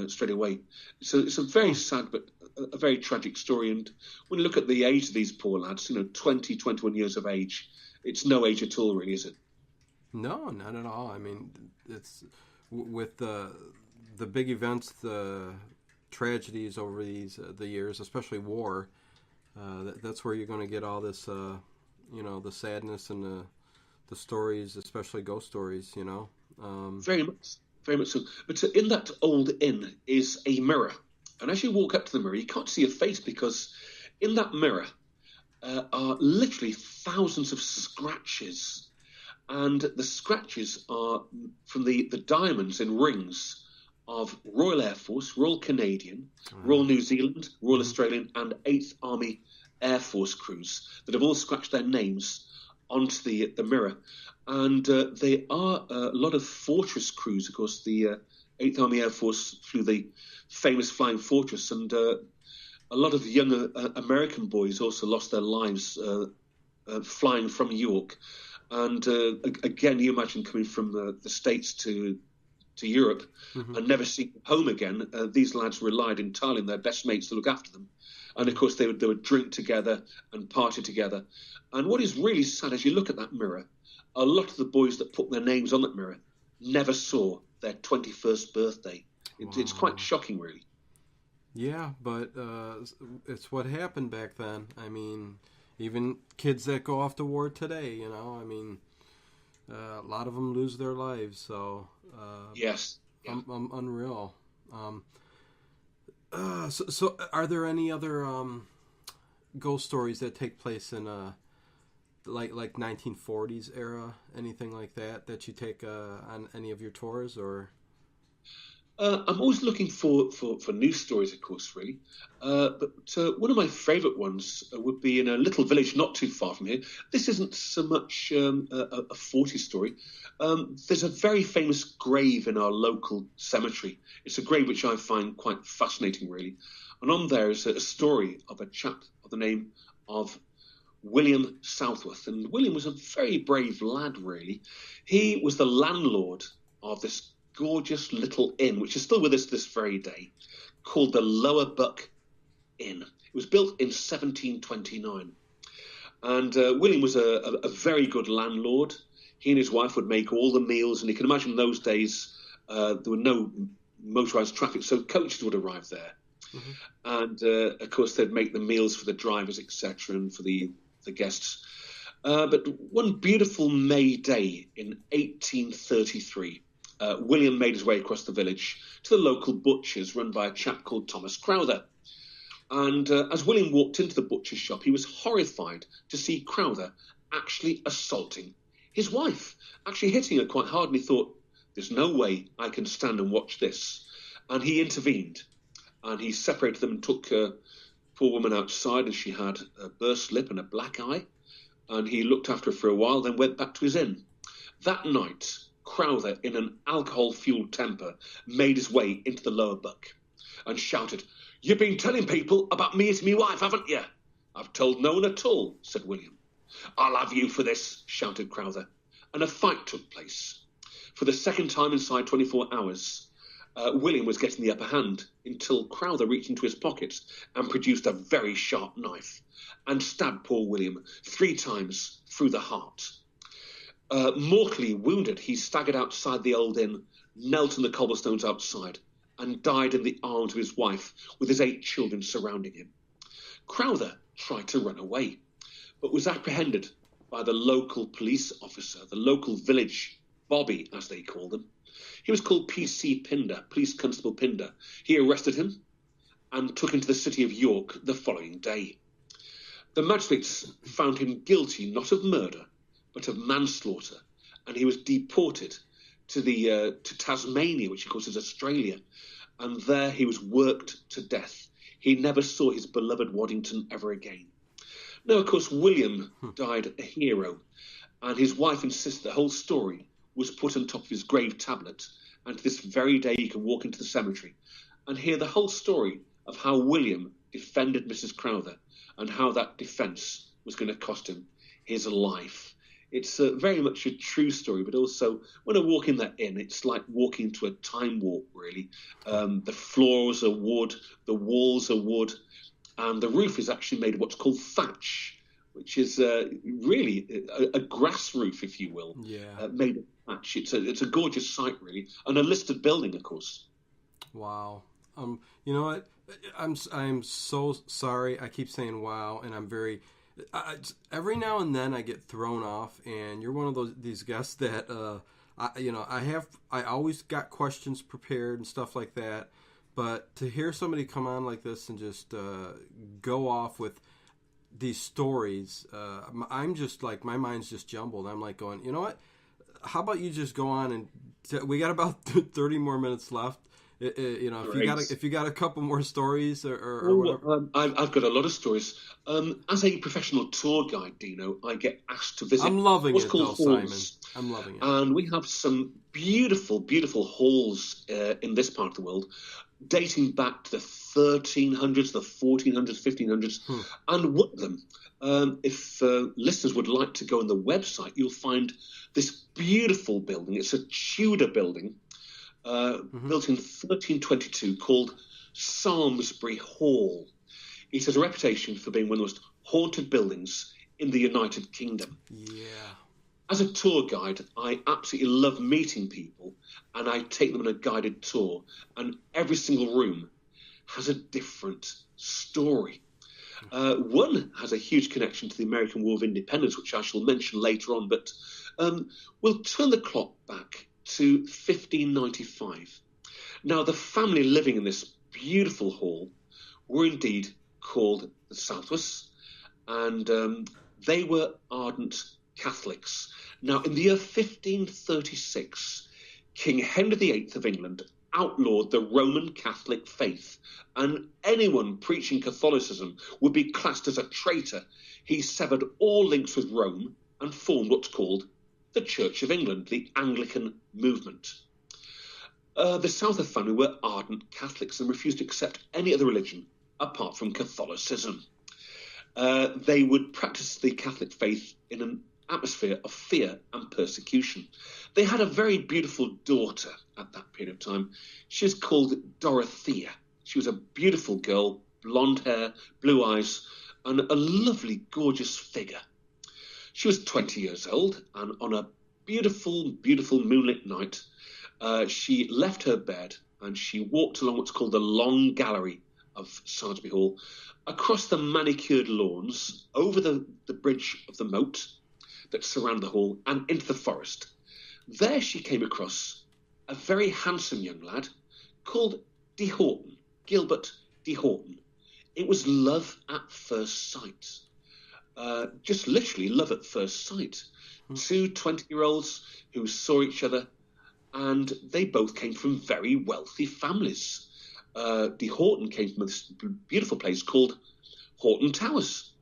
straight away. So it's a very sad but a very tragic story. And when you look at the age of these poor lads, 20, 21 years of age, it's no age at all, really, is it? No, not at all. I mean, it's with the big events, the tragedies over the years, especially war. That's where you're going to get all this, the sadness and the stories, especially ghost stories. Very much so. But in that old inn is a mirror, and as you walk up to the mirror, you can't see a face because in that mirror are literally thousands of scratches. And the scratches are from the diamonds in rings of Royal Air Force, Royal Canadian, Royal New Zealand, Royal Australian, and 8th Army Air Force crews that have all scratched their names onto the mirror. And they are a lot of Fortress crews. Of course, the 8th Army Air Force flew the famous Flying Fortress, and a lot of young American boys also lost their lives flying from York. And again, you imagine coming from the States to Europe and never seeing home again. These lads relied entirely on their best mates to look after them. And of course, they would drink together and party together. And what is really sad, as you look at that mirror, a lot of the boys that put their names on that mirror never saw their 21st birthday. It's quite shocking, really. Yeah, but it's what happened back then. I mean, even kids that go off to war today, you know, I mean, a lot of them lose their lives. So yes, unreal. So are there any other ghost stories that take place in like 1940s era, anything like that you take on any of your tours, or? I'm always looking for news stories, of course, really. But one of my favourite ones would be in a little village not too far from here. This isn't so much a 40 story. There's a very famous grave in our local cemetery. It's a grave which I find quite fascinating, really. And on there is a story of a chap of the name of William Southworth. And William was a very brave lad, really. He was the landlord of this gorgeous little inn, which is still with us this very day, called the Lower Buck Inn. It was built in 1729. And William was a very good landlord. He and his wife would make all the meals, and you can imagine in those days there were no motorised traffic, so coaches would arrive there. And, of course, they'd make the meals for the drivers, etc., and for the guests. But one beautiful May day in 1833, William made his way across the village to the local butcher's run by a chap called Thomas Crowther. And as William walked into the butcher's shop, he was horrified to see Crowther actually assaulting his wife, actually hitting her quite hard. And he thought, there's no way I can stand and watch this. And he intervened, and he separated them and took poor woman outside, and she had a burst lip and a black eye. And he looked after her for a while, then went back to his inn. That night, Crowther, in an alcohol-fueled temper, made his way into the Lower Buck and shouted, "You've been telling people about me to me wife, haven't you?" "I've told no one at all," said William. "I'll have you for this," shouted Crowther. And a fight took place. For the second time inside 24 hours, William was getting the upper hand until Crowther reached into his pockets and produced a very sharp knife and stabbed poor William 3 times through the heart. Mortally wounded, he staggered outside the old inn, knelt on the cobblestones outside, and died in the arms of his wife with his 8 children surrounding him. Crowther tried to run away, but was apprehended by the local police officer, the local village bobby, as they called him. He was called P.C. Pinder, Police Constable Pinder. He arrested him and took him to the city of York the following day. The magistrates found him guilty not of murder, but of manslaughter, and he was deported to Tasmania, which of course is Australia, and there he was worked to death. He never saw his beloved Waddington ever again. Now, of course, William died a hero, and his wife insists the whole story was put on top of his grave tablet, and to this very day you can walk into the cemetery and hear the whole story of how William defended Mrs. Crowther and how that defence was going to cost him his life. It's very much a true story, but also when I walk in that inn, it's like walking into a time warp, really. The floors are wood, the walls are wood, and the roof is actually made of what's called thatch, which is really a grass roof, if you will, made of thatch. It's a gorgeous sight, really, and a listed building, of course. Wow. You know what? I'm so sorry. I keep saying wow, and I'm very... every now and then I get thrown off, and you're one of these guests that I always got questions prepared and stuff like that, but to hear somebody come on like this and just go off with these stories, I'm just like, my mind's just jumbled. I'm like going, you know what? How about you just go on, and we got about 30 more minutes left. If you got a couple more stories or whatever. I've got a lot of stories. As a professional tour guide, Dino, I get asked to visit. I'm loving what's it, called though, halls. Simon. I'm loving it. And we have some beautiful, beautiful halls in this part of the world. dating back to the 1300s, the 1400s, 1500s. And one of them, if listeners would like to go on the website, you'll find this beautiful building. It's a Tudor building built in 1322 called Samlesbury Hall. It has a reputation for being one of the most haunted buildings in the United Kingdom. Yeah. As a tour guide, I absolutely love meeting people, and I take them on a guided tour, and every single room has a different story. One has a huge connection to the American War of Independence, which I shall mention later on, but we'll turn the clock back to 1595. Now, the family living in this beautiful hall were indeed called the Southwards, and they were ardent Catholics. Now, in the year 1536, King Henry VIII of England outlawed the Roman Catholic faith, and anyone preaching Catholicism would be classed as a traitor. He severed all links with Rome and formed what's called the Church of England, the Anglican movement. The Southworth family were ardent Catholics and refused to accept any other religion apart from Catholicism. They would practice the Catholic faith in an atmosphere of fear and persecution. They had a very beautiful daughter at that period of time. She was called Dorothea. She was a beautiful girl, blonde hair, blue eyes, and a lovely, gorgeous figure. She was 20 years old, and on a beautiful, beautiful moonlit night, she left her bed and she walked along what's called the Long Gallery of Samlesbury Hall, across the manicured lawns, over the bridge of the moat that surrounded the hall, and into the forest. There she came across a very handsome young lad called De Horton, Gilbert De Horton. It was love at first sight. Just literally love at first sight. Two 20-year-olds who saw each other, and they both came from very wealthy families. De Horton came from this beautiful place called Horton Towers.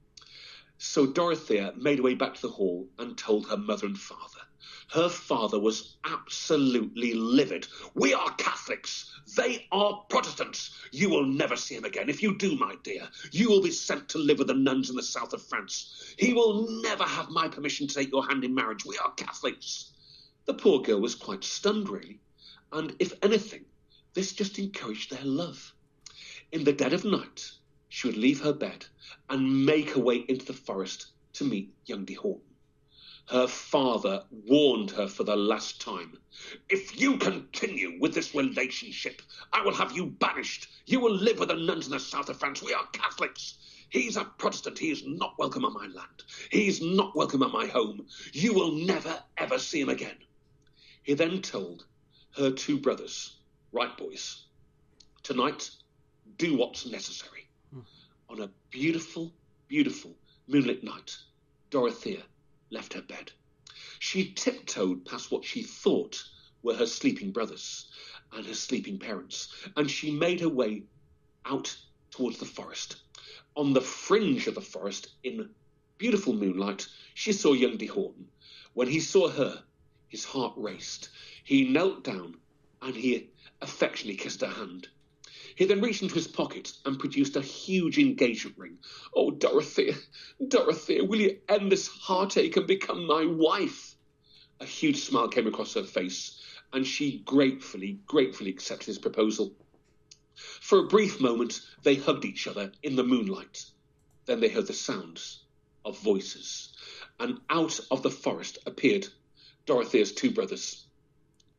So Dorothea made her way back to the hall and told her mother and father. Her father was absolutely livid. "We are Catholics. They are Protestants. You will never see him again. If you do, my dear, you will be sent to live with the nuns in the south of France. He will never have my permission to take your hand in marriage. We are Catholics." The poor girl was quite stunned, really. And if anything, this just encouraged their love. In the dead of night, she would leave her bed and make her way into the forest to meet young De Horton. Her father warned her for the last time. "If you continue with this relationship, I will have you banished. You will live with the nuns in the south of France. We are Catholics. He's a Protestant. He is not welcome on my land. He is not welcome at my home. You will never, ever see him again." He then told her two brothers, "Right, boys, tonight, do what's necessary." On a beautiful, beautiful moonlit night, Dorothea left her bed. She tiptoed past what she thought were her sleeping brothers and her sleeping parents, and she made her way out towards the forest. On the fringe of the forest, in beautiful moonlight, she saw young De Horton. When he saw her, his heart raced. He knelt down and he affectionately kissed her hand. He then reached into his pocket and produced a huge engagement ring. "Oh, Dorothea, Dorothea, will you end this heartache and become my wife?" A huge smile came across her face, and she gratefully accepted his proposal. For a brief moment, they hugged each other in the moonlight. Then they heard the sounds of voices, and out of the forest appeared Dorothea's two brothers,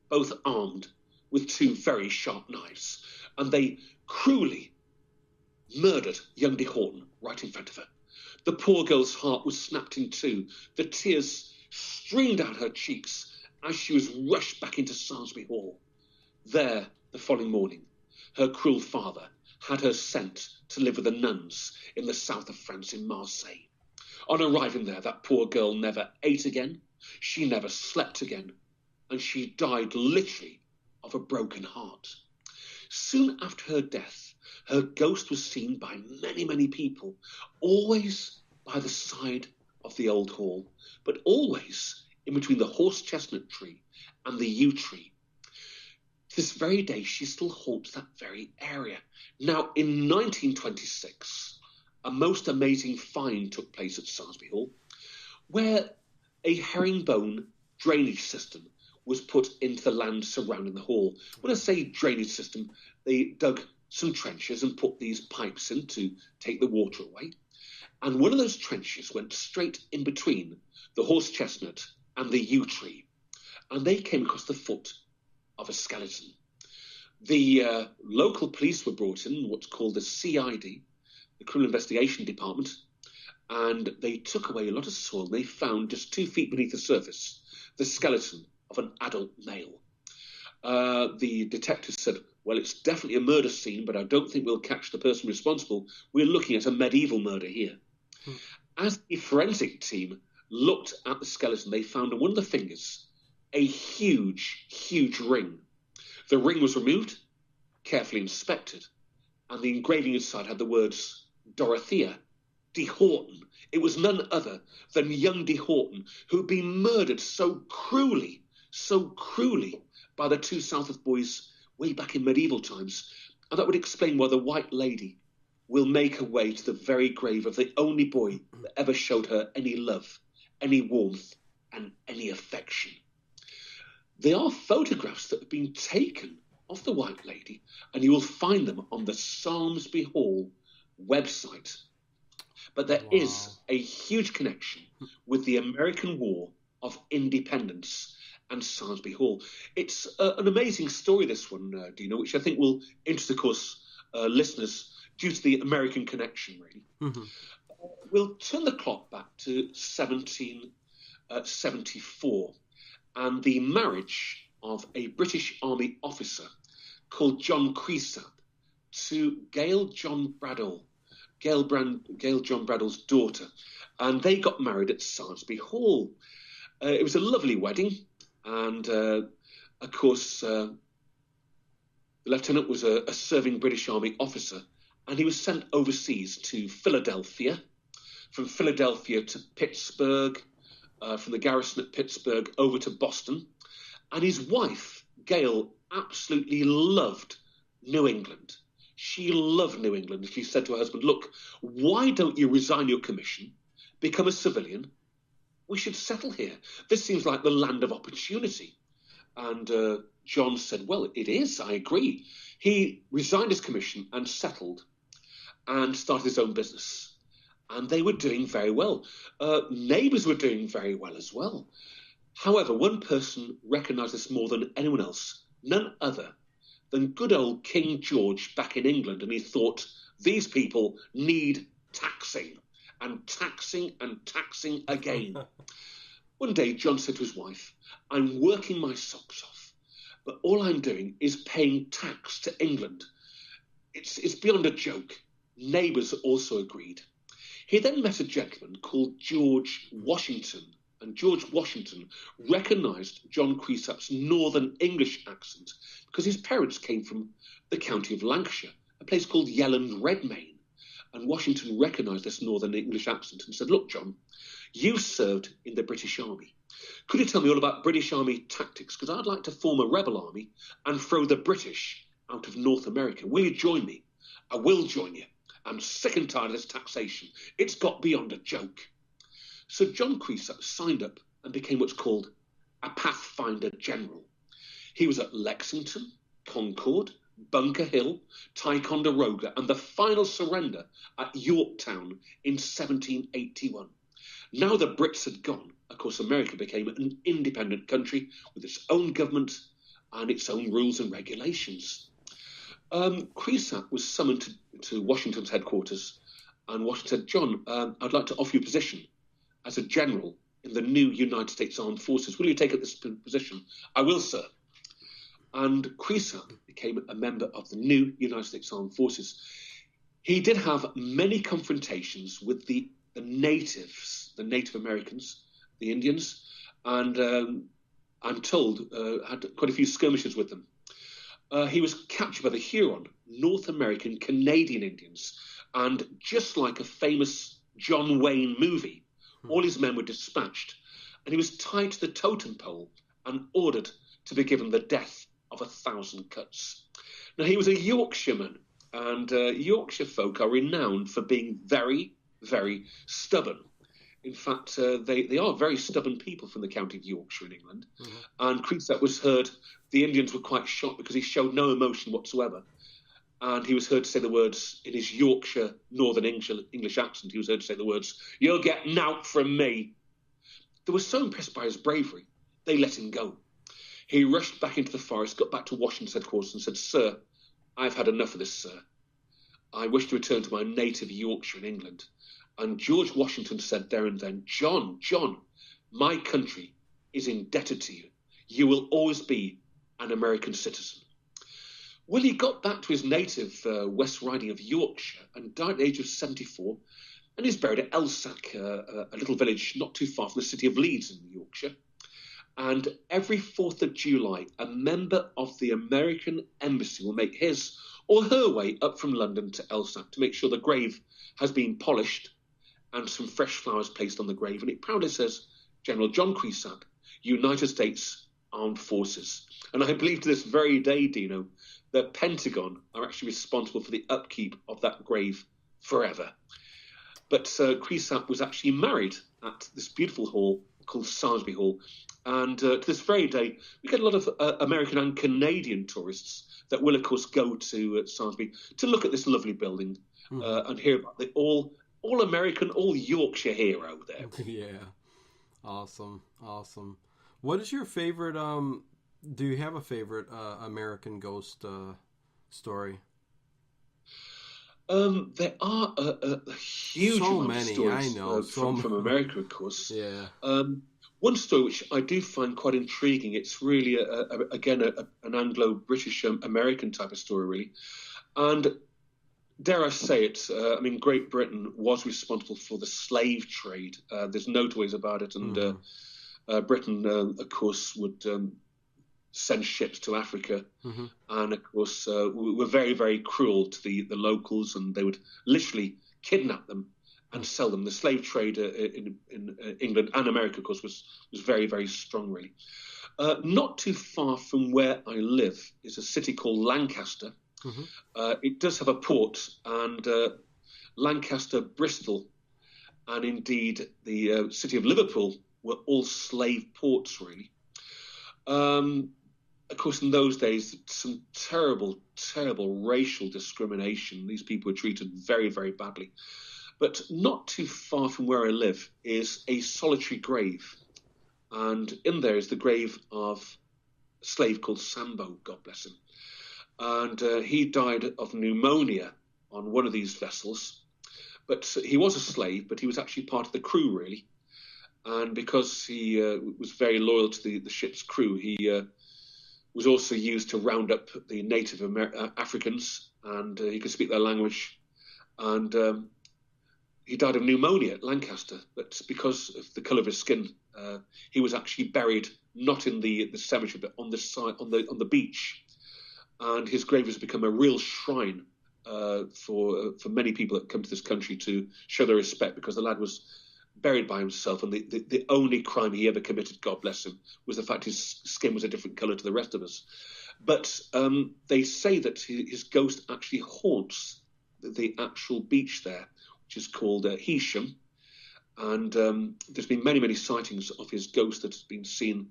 both armed with two very sharp knives, and they cruelly murdered young De Horton right in front of her. The poor girl's heart was snapped in two. The tears streamed down her cheeks as she was rushed back into Samlesbury Hall. There, the following morning, her cruel father had her sent to live with the nuns in the south of France in Marseille. On arriving there, that poor girl never ate again, she never slept again, and she died literally of a broken heart. Soon after her death, her ghost was seen by many, many people, always by the side of the old hall, but always in between the horse chestnut tree and the yew tree. To this very day, she still haunts that very area. Now, in 1926, a most amazing find took place at Sarsby Hall, where a herringbone drainage system was put into the land surrounding the hall. When I say drainage system, they dug some trenches and put these pipes in to take the water away. And one of those trenches went straight in between the horse chestnut and the yew tree. And they came across the foot of a skeleton. The local police were brought in, what's called the CID, the Criminal Investigation Department, and they took away a lot of soil. They found just 2 feet beneath the surface the skeleton of an adult male. The detectives said, well, it's definitely a murder scene, but I don't think we'll catch the person responsible. We're looking at a medieval murder here. As the forensic team looked at the skeleton, they found on one of the fingers a huge, huge ring. The ring was removed, carefully inspected, and the engraving inside had the words, Dorothea de Horton. It was none other than young de Horton, who'd been murdered so cruelly by the 2 Southwark boys way back in medieval times. And that would explain why the White Lady will make her way to the very grave of the only boy that ever showed her any love, any warmth, and any affection. There are photographs that have been taken of the White Lady, and you will find them on the Samlesbury Hall website. But there is a huge connection with the American War of Independence and Samlesbury Hall. It's an amazing story, this one, Dino, which I think will interest, of course, listeners due to the American connection, really. Mm-hmm. We'll turn the clock back to 1774 and the marriage of a British Army officer called John Creasap to Gail John Braddoll, Gail John Braddoll's daughter, and they got married at Samlesbury Hall. It was a lovely wedding, and of course, the lieutenant was a serving British Army officer, and he was sent overseas to Philadelphia, from Philadelphia to Pittsburgh, from the garrison at Pittsburgh over to Boston, and his wife, Gail, absolutely loved New England. She loved New England. She said to her husband, look, why don't you resign your commission, become a civilian? We should settle here. This seems like the land of opportunity. And John said, well, it is, I agree. He resigned his commission and settled and started his own business. And they were doing very well. Neighbours were doing very well as well. However, one person recognised this more than anyone else, none other than good old King George back in England. And he thought, these people need taxing, and taxing and taxing again. One day, John said to his wife, I'm working my socks off, but all I'm doing is paying tax to England. It's beyond a joke. Neighbours also agreed. He then met a gentleman called George Washington, and George Washington recognised John Creasap's northern English accent because his parents came from the county of Lancashire, a place called Yelland Redmayne. And Washington recognised this northern English accent and said, look, John, you served in the British Army. Could you tell me all about British Army tactics? Because I'd like to form a rebel army and throw the British out of North America. Will you join me? I will join you. I'm sick and tired of this taxation. It's got beyond a joke. So John Creasap signed up and became what's called a Pathfinder General. He was at Lexington, Concord, Bunker Hill, Ticonderoga, and the final surrender at Yorktown in 1781. Now the Brits had gone, of course, America became an independent country with its own government and its own rules and regulations. Creasap was summoned to Washington's headquarters, and Washington said, John, I'd like to offer you a position as a general in the new United States Armed Forces. Will you take up this position? I will, sir. And Creasap became a member of the new United States Armed Forces. He did have many confrontations with the natives, the Native Americans, the Indians, and I'm told had quite a few skirmishes with them. He was captured by the Huron, North American Canadian Indians, and just like a famous John Wayne movie, all his men were dispatched, and he was tied to the totem pole and ordered to be given the death of 1,000 cuts. Now, he was a Yorkshireman, and Yorkshire folk are renowned for being very, very stubborn. In fact, they are very stubborn people from the county of Yorkshire in England. Mm-hmm. And Creasap was heard, the Indians were quite shocked because he showed no emotion whatsoever. And he was heard to say the words in his Yorkshire Northern English accent. He was heard to say the words, "You'll get nowt from me." They were so impressed by his bravery, they let him go. He rushed back into the forest, got back to Washington's headquarters and said, "Sir, I've had enough of this, sir. I wish to return to my native Yorkshire in England." And George Washington said there and then, John, my country is indebted to you. You will always be an American citizen." Well, he got back to his native West Riding of Yorkshire and died at the age of 74, and is buried at Elsack, a little village not too far from the city of Leeds in Yorkshire. And every 4th of July, a member of the American embassy will make his or her way up from London to Elsack to make sure the grave has been polished and some fresh flowers placed on the grave. And it proudly says, "General John Creasap, United States Armed Forces." And I believe to this very day, Dino, the Pentagon are actually responsible for the upkeep of that grave forever. But Creasap was actually married at this beautiful hall called Samlesbury Hall. And to this very day, we get a lot of American and Canadian tourists that will, of course, go to Samlesbury to look at this lovely building and hear about the all-American, all-Yorkshire hero there. Yeah. Awesome. What is your favorite, do you have a favorite American ghost story? There are a huge amount of stories I know. From America, of course. Yeah. One story which I do find quite intriguing, it's really, an Anglo-British American type of story, really. And dare I say it, Great Britain was responsible for the slave trade. There's no two ways about it. And Britain, of course, would send ships to Africa. Mm-hmm. And, of course, were very, very cruel to the locals, and they would literally kidnap them and sell them. The slave trade in England and America, of course, was very, very strong, really. Not too far from where I live is a city called Lancaster. Mm-hmm. It does have a port, and Lancaster, Bristol, and indeed the city of Liverpool were all slave ports, really. Of course, in those days, some terrible, terrible racial discrimination. These people were treated very, very badly. But not too far from where I live is a solitary grave. And in there is the grave of a slave called Sambo, God bless him. And he died of pneumonia on one of these vessels. But he was a slave, but he was actually part of the crew, really. And because he was very loyal to the ship's crew, he was also used to round up the native Africans, and he could speak their language. And he died of pneumonia at Lancaster, but because of the colour of his skin, he was actually buried not in the cemetery, but on the side, on the beach. And his grave has become a real shrine for many people that come to this country to show their respect, because the lad was buried by himself, and the only crime he ever committed, God bless him, was the fact his skin was a different colour to the rest of us. But they say that his ghost actually haunts the actual beach there, which is called Heysham. And there's been many, many sightings of his ghost that has been seen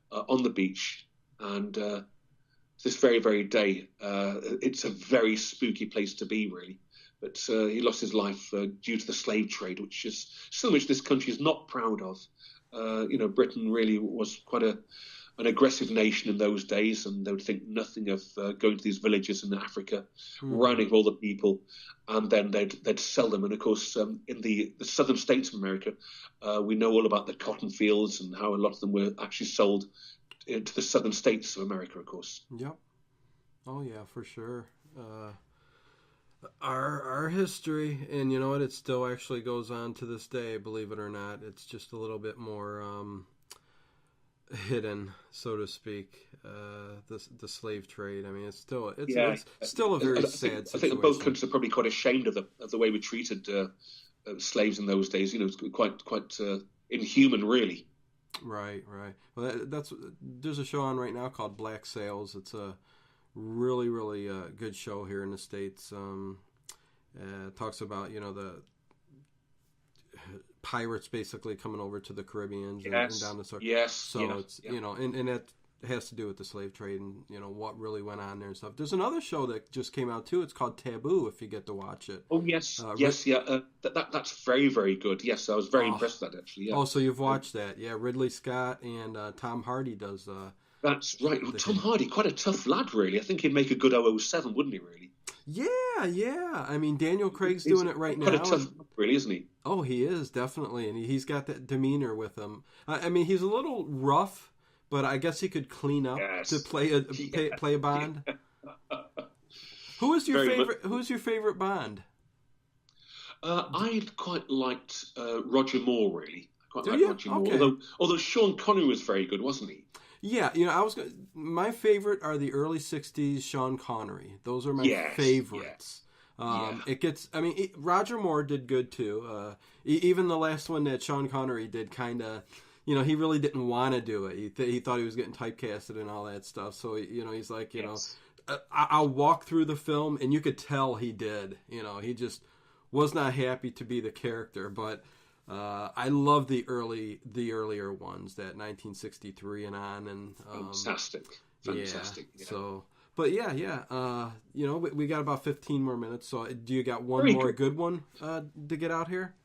on the beach. And this very, very day, it's a very spooky place to be, really. But he lost his life due to the slave trade, which is something which this country is not proud of. Britain really was quite an aggressive nation in those days, and they would think nothing of going to these villages in Africa, rounding up all the people, and then they'd sell them. And of course, in the southern states of America, we know all about the cotton fields and how a lot of them were actually sold to the southern states of America, of course. Yep. Oh yeah, for sure. Our history, and you know what, it still actually goes on to this day, believe it or not. It's just a little bit more hidden, so to speak. The slave trade. I mean, it's still a very sad situation. I think both countries are probably quite ashamed of the way we treated slaves in those days. You know, it's quite inhuman, really. Right, right. Well, that's there's a show on right now called Black Sails. It's a really, really good show here in the States. Talks about the pirates basically coming over to the Caribbean and Yes, down the circle. yes, So it's and that has to do with the slave trade and what really went on there and stuff. There's another show that just came out too. It's called Taboo. If you get to watch it. Oh yes, yes, yeah. That's very, very good. Yes, I was very impressed with that actually. Yeah. Oh, so you've watched that? Yeah, Ridley Scott and Tom Hardy does. That's right. Tom Hardy, quite a tough lad, really. I think he'd make a good 007, wouldn't he? Really. Yeah, yeah. I mean, Daniel Craig's doing it right now. Quite a tough lad, really, isn't he? Oh, he is definitely, and he's got that demeanor with him. I mean, he's a little rough, but I guess he could clean up to play a Bond. Who's your favorite Bond? I quite liked Roger Moore, really. I quite liked Roger Okay. Moore, although Sean Connery was very good, wasn't he? Yeah, my favorite are the early '60s Sean Connery. Those are my favorites. It gets. I mean, Roger Moore did good too. Even the last one that Sean Connery did, kind of. He really didn't want to do it. He thought he was getting typecasted and all that stuff. So he's like, I'll walk through the film, and you could tell he did. He just was not happy to be the character. But I love the earlier ones, that 1963 and on, and fantastic. Yeah. So, but yeah. We got about 15 more minutes. So, do you got one more good one to get out here?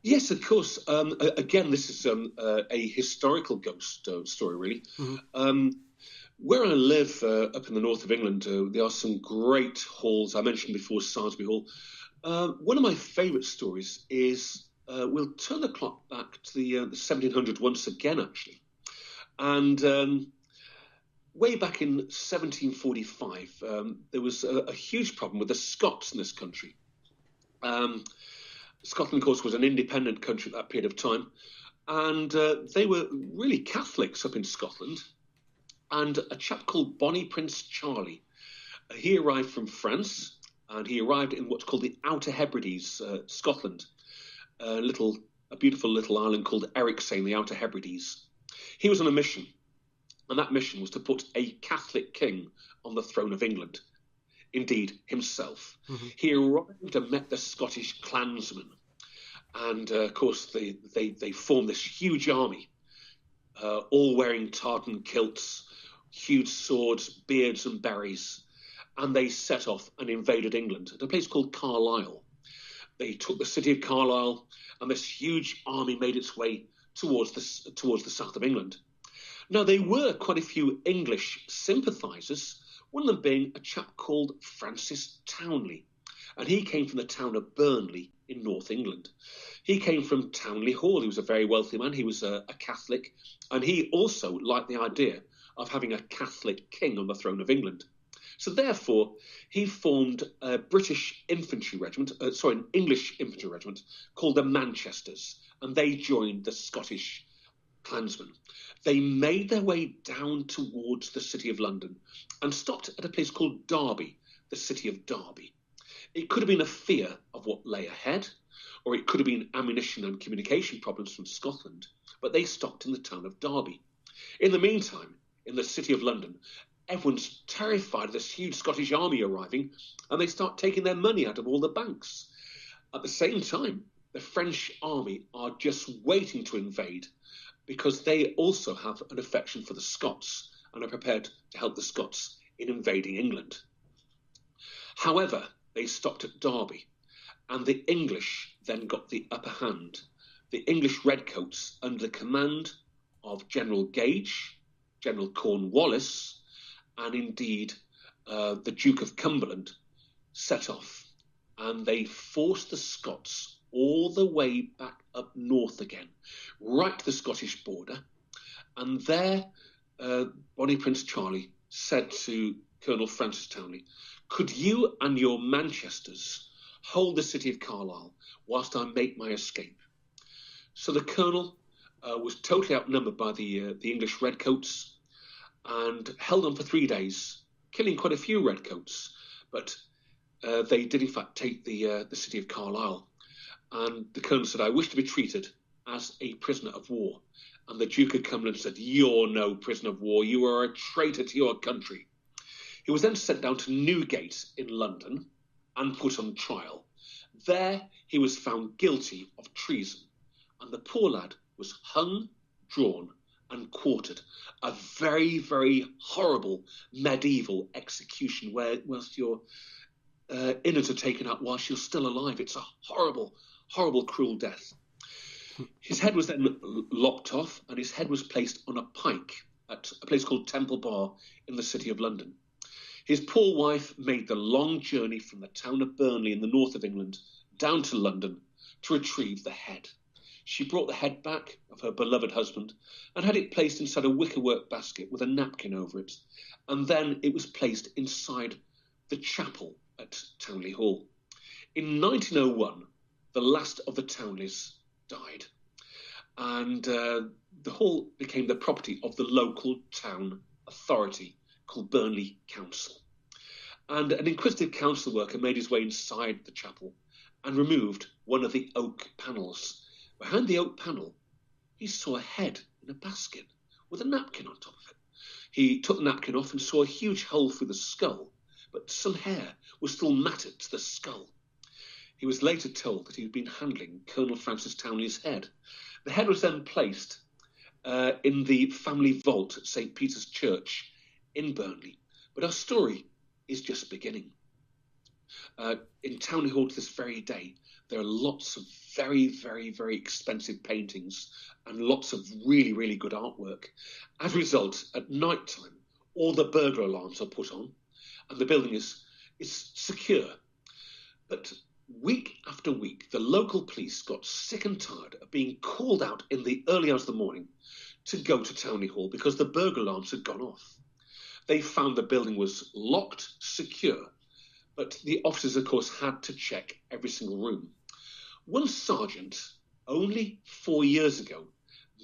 Yes, of course. Again, this is a historical ghost story, really. Mm-hmm. Where I live, up in the north of England, there are some great halls. I mentioned before Salisbury Hall. One of my favourite stories is, we'll turn the clock back to the 1700s once again, actually. And way back in 1745, there was a huge problem with the Scots in this country. Scotland, of course, was an independent country at that period of time, and they were really Catholics up in Scotland. And a chap called Bonnie Prince Charlie, he arrived from France, and he arrived in what's called the Outer Hebrides, Scotland, a beautiful little island called Ericsay, the Outer Hebrides. He was on a mission, and that mission was to put a Catholic king on the throne of England. Indeed, himself. Mm-hmm. He arrived and met the Scottish clansmen. And, of course, they formed this huge army, all wearing tartan kilts, huge swords, beards and berries. And they set off and invaded England at a place called Carlisle. They took the city of Carlisle, and this huge army made its way towards the south of England. Now, there were quite a few English sympathisers, one of them being a chap called Francis Townley, and he came from the town of Burnley in North England. He came from Townley Hall. He was a very wealthy man. He was a Catholic, and he also liked the idea of having a Catholic king on the throne of England. So therefore, he formed a British infantry regiment, an English infantry regiment called the Manchesters, and they joined the Scottish clansmen. They made their way down towards the city of London and stopped at a place called Derby, the city of Derby. It could have been a fear of what lay ahead, or it could have been ammunition and communication problems from Scotland, but they stopped in the town of Derby. In the meantime, in the city of London, everyone's terrified of this huge Scottish army arriving, and they start taking their money out of all the banks. At the same time, the French army are just waiting to invade, because they also have an affection for the Scots and are prepared to help the Scots in invading England. However, they stopped at Derby, and the English then got the upper hand. The English redcoats, under the command of General Gage, General Cornwallis, and indeed the Duke of Cumberland, set off, and they forced the Scots all the way back up north again, right to the Scottish border. And there, Bonnie Prince Charlie said to Colonel Francis Townley, "Could you and your Manchesters hold the city of Carlisle whilst I make my escape?" So the colonel was totally outnumbered by the English redcoats and held on for 3 days, killing quite a few redcoats. But they did in fact take the city of Carlisle. And the colonel said, "I wish to be treated as a prisoner of war." and the Duke of Cumberland said, "You're no prisoner of war. You are a traitor to your country." He was then sent down to Newgate in London and put on trial. There he was found guilty of treason, and the poor lad was hung, drawn, and quartered. A very, very horrible medieval execution where, whilst your innards are taken out whilst you're still alive. It's a horrible, horrible, cruel death. His head was then lopped off, and his head was placed on a pike at a place called Temple Bar in the city of London. His poor wife made the long journey from the town of Burnley in the north of England down to London to retrieve the head. She brought the head back of her beloved husband and had it placed inside a wickerwork basket with a napkin over it. And then it was placed inside the chapel at Townley Hall. In 1901, the last of the Townleys died, and the hall became the property of the local town authority called Burnley Council. And an inquisitive council worker made his way inside the chapel and removed one of the oak panels. Behind the oak panel, he saw a head in a basket with a napkin on top of it. He took the napkin off and saw a huge hole through the skull, but some hair was still matted to the skull. He was later told that he'd been handling Colonel Francis Townley's head. The head was then placed in the family vault at St. Peter's Church in Burnley. But our story is just beginning. In Townley Hall to this very day, there are lots of very, very, very expensive paintings and lots of really, really good artwork. As a result, at night time, all the burglar alarms are put on and the building is secure. But week after week, the local police got sick and tired of being called out in the early hours of the morning to go to Townley Hall because the burglar alarms had gone off. They found the building was locked, secure, but the officers, of course, had to check every single room. One sergeant, only 4 years ago,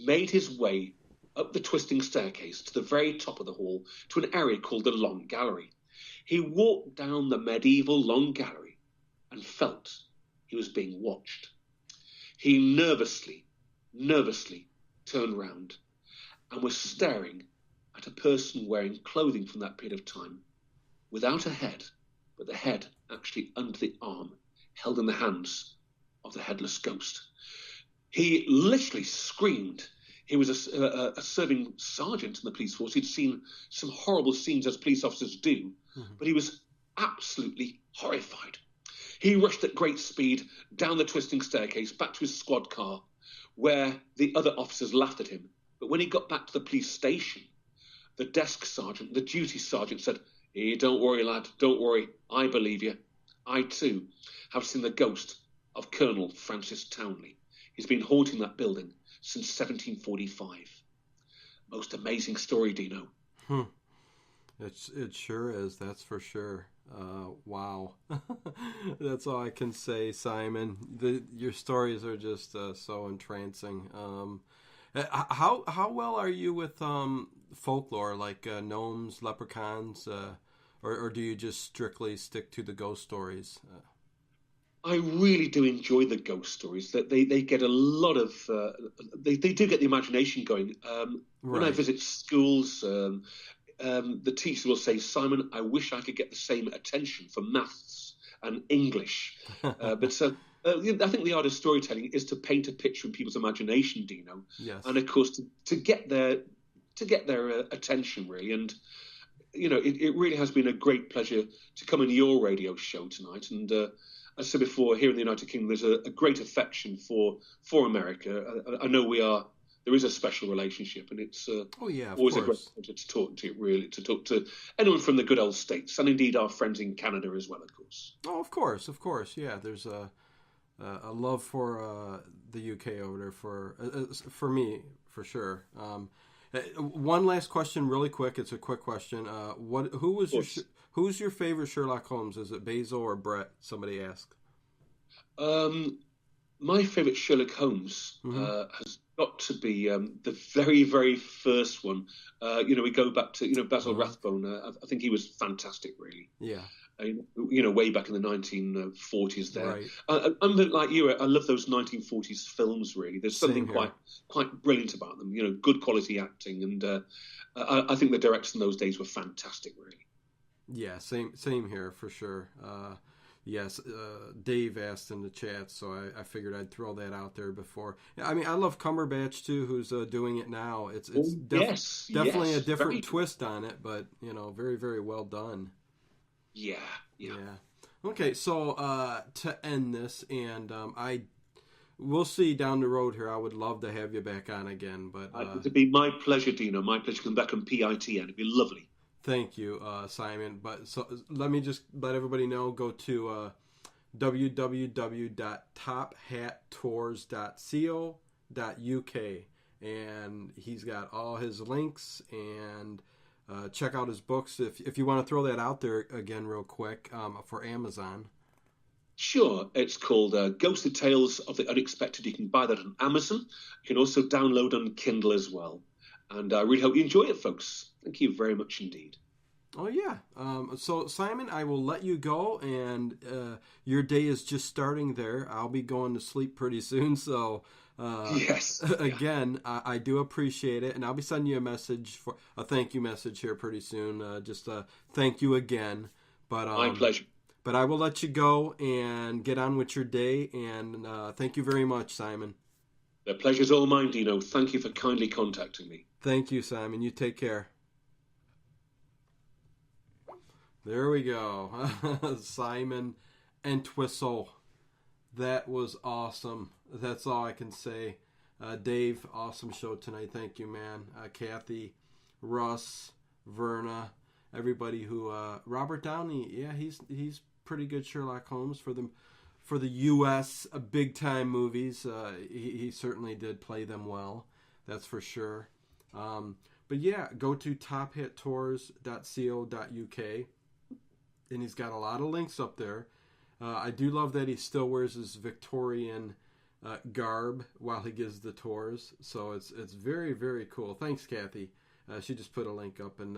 made his way up the twisting staircase to the very top of the hall to an area called the Long Gallery. He walked down the medieval Long Gallery and felt he was being watched. He nervously turned round and was staring at a person wearing clothing from that period of time, without a head, but the head actually under the arm, held in the hands of the headless ghost. He literally screamed. He was a serving sergeant in the police force. He'd seen some horrible scenes, as police officers do, but he was absolutely horrified. He rushed at great speed down the twisting staircase back to his squad car, where the other officers laughed at him. But when he got back to the police station, the desk sergeant, the duty sergeant said, "Hey, don't worry, lad, don't worry. I believe you. I, too, have seen the ghost of Colonel Francis Townley. He's been haunting that building since 1745. Most amazing story, Dino. It sure is, that's for sure. Wow. That's all I can say, Simon. Your stories are just so entrancing. How well are you with folklore, like gnomes, leprechauns, or do you just strictly stick to the ghost stories? I really do enjoy the ghost stories. That they get a lot of they do get the imagination going. When I visit schools, the teacher will say, "Simon, I wish I could get the same attention for maths and English." But I think the art of storytelling is to paint a picture in people's imagination, Dino. Yes. And of course to get their attention, really. And you know, it really has been a great pleasure to come on your radio show tonight. And as I said before, here in the United Kingdom, there's a great affection for America. I know there is a special relationship, and it's always a great pleasure to talk to you, really, to talk to anyone from the good old States, and indeed our friends in Canada as well, of course. Oh, of course, yeah. There's a love for the UK over there for me, for sure. One last question, really quick. It's a quick question. Who's your favorite Sherlock Holmes? Is it Basil or Brett? Somebody asked. My favorite Sherlock Holmes got to be the very, very first one. We go back to Basil Rathbone. I think he was fantastic, really. Yeah. Way back in the 1940s there. Right. I'm like you, I love those 1940s films, really. There's something quite brilliant about them, good quality acting. And I think the directors in those days were fantastic, really. Yeah, same here, for sure. Yes, Dave asked in the chat, so I figured I'd throw that out there before. I mean, I love Cumberbatch, too, who's doing it now. It's definitely a different twist on it, but, very, very well done. Yeah. Okay, so to end this, and we'll see down the road here. I would love to have you back on again, but it'd be my pleasure, Dino. My pleasure to come back on PITN. It'd be lovely. Thank you, Simon. But so let me just let everybody know. Go to www.tophattours.co.uk, and he's got all his links, and check out his books if you want to throw that out there again real quick for Amazon. Sure. It's called Ghostly Tales of the Unexpected. You can buy that on Amazon. You can also download on Kindle as well. And I really hope you enjoy it, folks. Thank you very much indeed. Oh, yeah. So, Simon, I will let you go, and your day is just starting there. I'll be going to sleep pretty soon, so yes. Again, I do appreciate it, and I'll be sending you a thank you message here pretty soon. Just thank you again. But my pleasure. But I will let you go and get on with your day, and thank you very much, Simon. The pleasure's all mine, Dino. Thank you for kindly contacting me. Thank you, Simon. You take care. There we go. Simon Entwistle. That was awesome. That's all I can say. Dave, awesome show tonight. Thank you, man. Kathy, Russ, Verna, everybody who... Robert Downey, yeah, he's pretty good Sherlock Holmes for the U.S. Big-time movies. He certainly did play them well. That's for sure. But yeah, go to tophattours.co.uk, and he's got a lot of links up there. I do love that he still wears his Victorian garb while he gives the tours. So it's very, very cool. Thanks, Kathy. She just put a link up in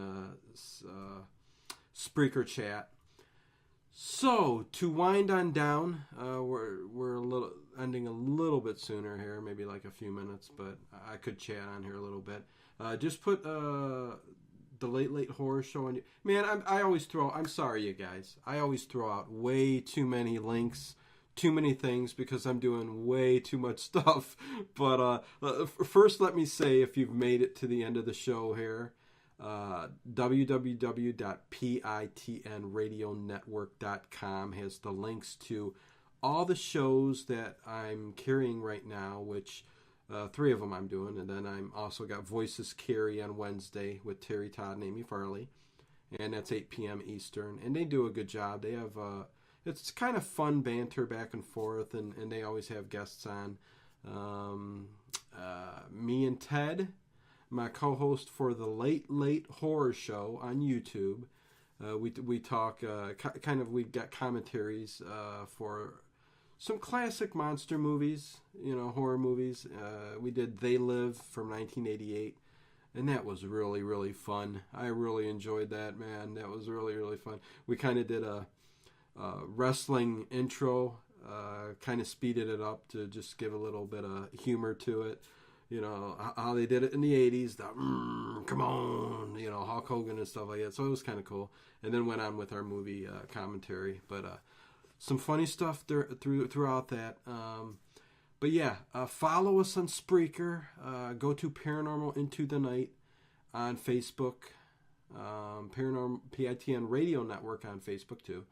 Spreaker chat. So to wind on down, we're ending a little bit sooner here, maybe like a few minutes, but I could chat on here a little bit. Just put the Late Horror Show on you. Man, I'm sorry, you guys. I always throw out way too many links, too many things, because I'm doing way too much stuff. But first, let me say, if you've made it to the end of the show here, www.pitnradionetwork.com has the links to all the shows that I'm carrying right now, which 3 of them I'm doing, and then I'm also got Voices Carry on Wednesday with Terry Todd and Amy Farley, and that's 8 p.m. Eastern, and they do a good job. They have it's kind of fun banter back and forth, and they always have guests on. Me and Ted, my co-host for the Late Horror Show on YouTube, we talk we've got commentaries for some classic monster movies, horror movies. We did They Live from 1988, and that was really, really fun. I really enjoyed that, man. That was really, really fun. We kind of did a wrestling intro, kind of speeded it up to just give a little bit of humor to it. How they did it in the 80s, come on, Hulk Hogan and stuff like that. So it was kind of cool. And then went on with our movie commentary. But some funny stuff throughout that. But yeah, follow us on Spreaker. Go to Paranormal Into the Night on Facebook. Paranormal PITN Radio Network on Facebook too.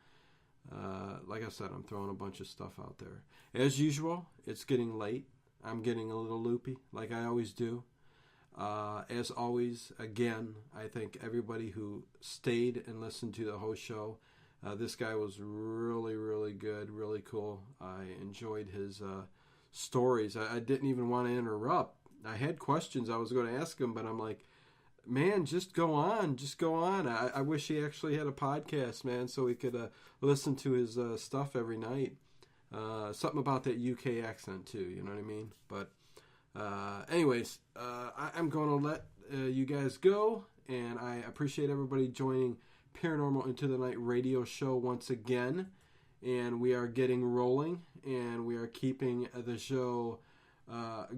Like I said, I'm throwing a bunch of stuff out there. As usual, it's getting late. I'm getting a little loopy, like I always do. As always, again, I thank everybody who stayed and listened to the whole show. This guy was really, really good, really cool. I enjoyed his stories. I didn't even want to interrupt. I had questions I was going to ask him, but I'm like, man, just go on. I wish he actually had a podcast, man, so we could listen to his stuff every night. Something about that UK accent too, you know what I mean? But Anyways, I'm going to let you guys go, and I appreciate everybody joining Paranormal Into the Night radio show once again. And we are getting rolling, and we are keeping the show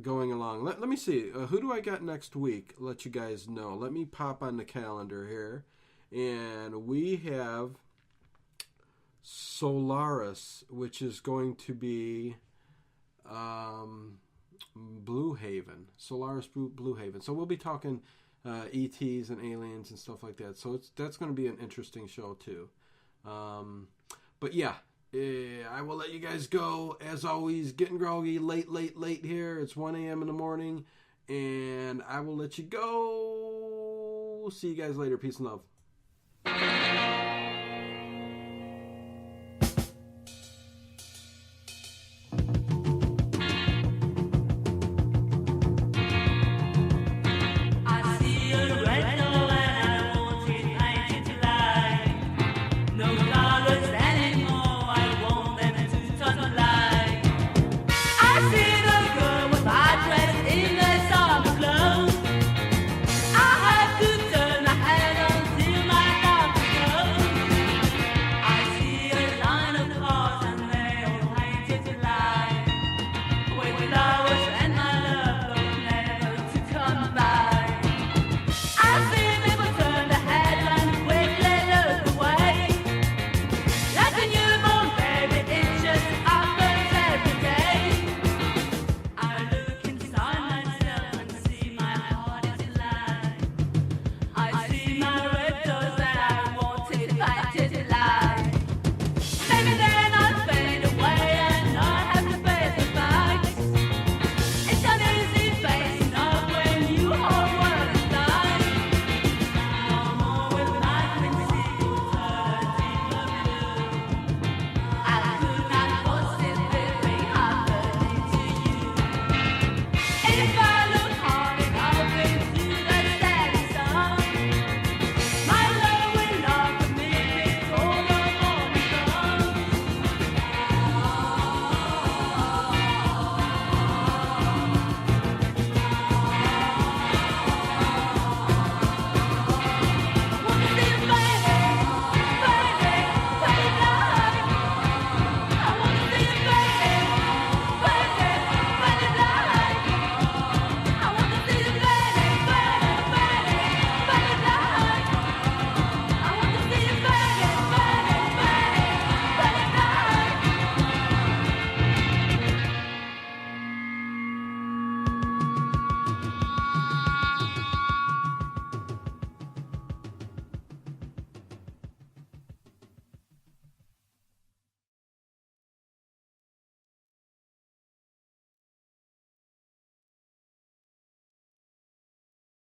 going along. Let me see. Who do I got next week? Let you guys know. Let me pop on the calendar here. And we have Solaris, which is going to be Blue Haven. Solaris Blue Haven. So we'll be talking ETs and aliens and stuff like that. So that's going to be an interesting show too. But yeah, I will let you guys go. As always, getting groggy late here. It's 1 a.m. in the morning, and I will let you go. See you guys later. Peace and love.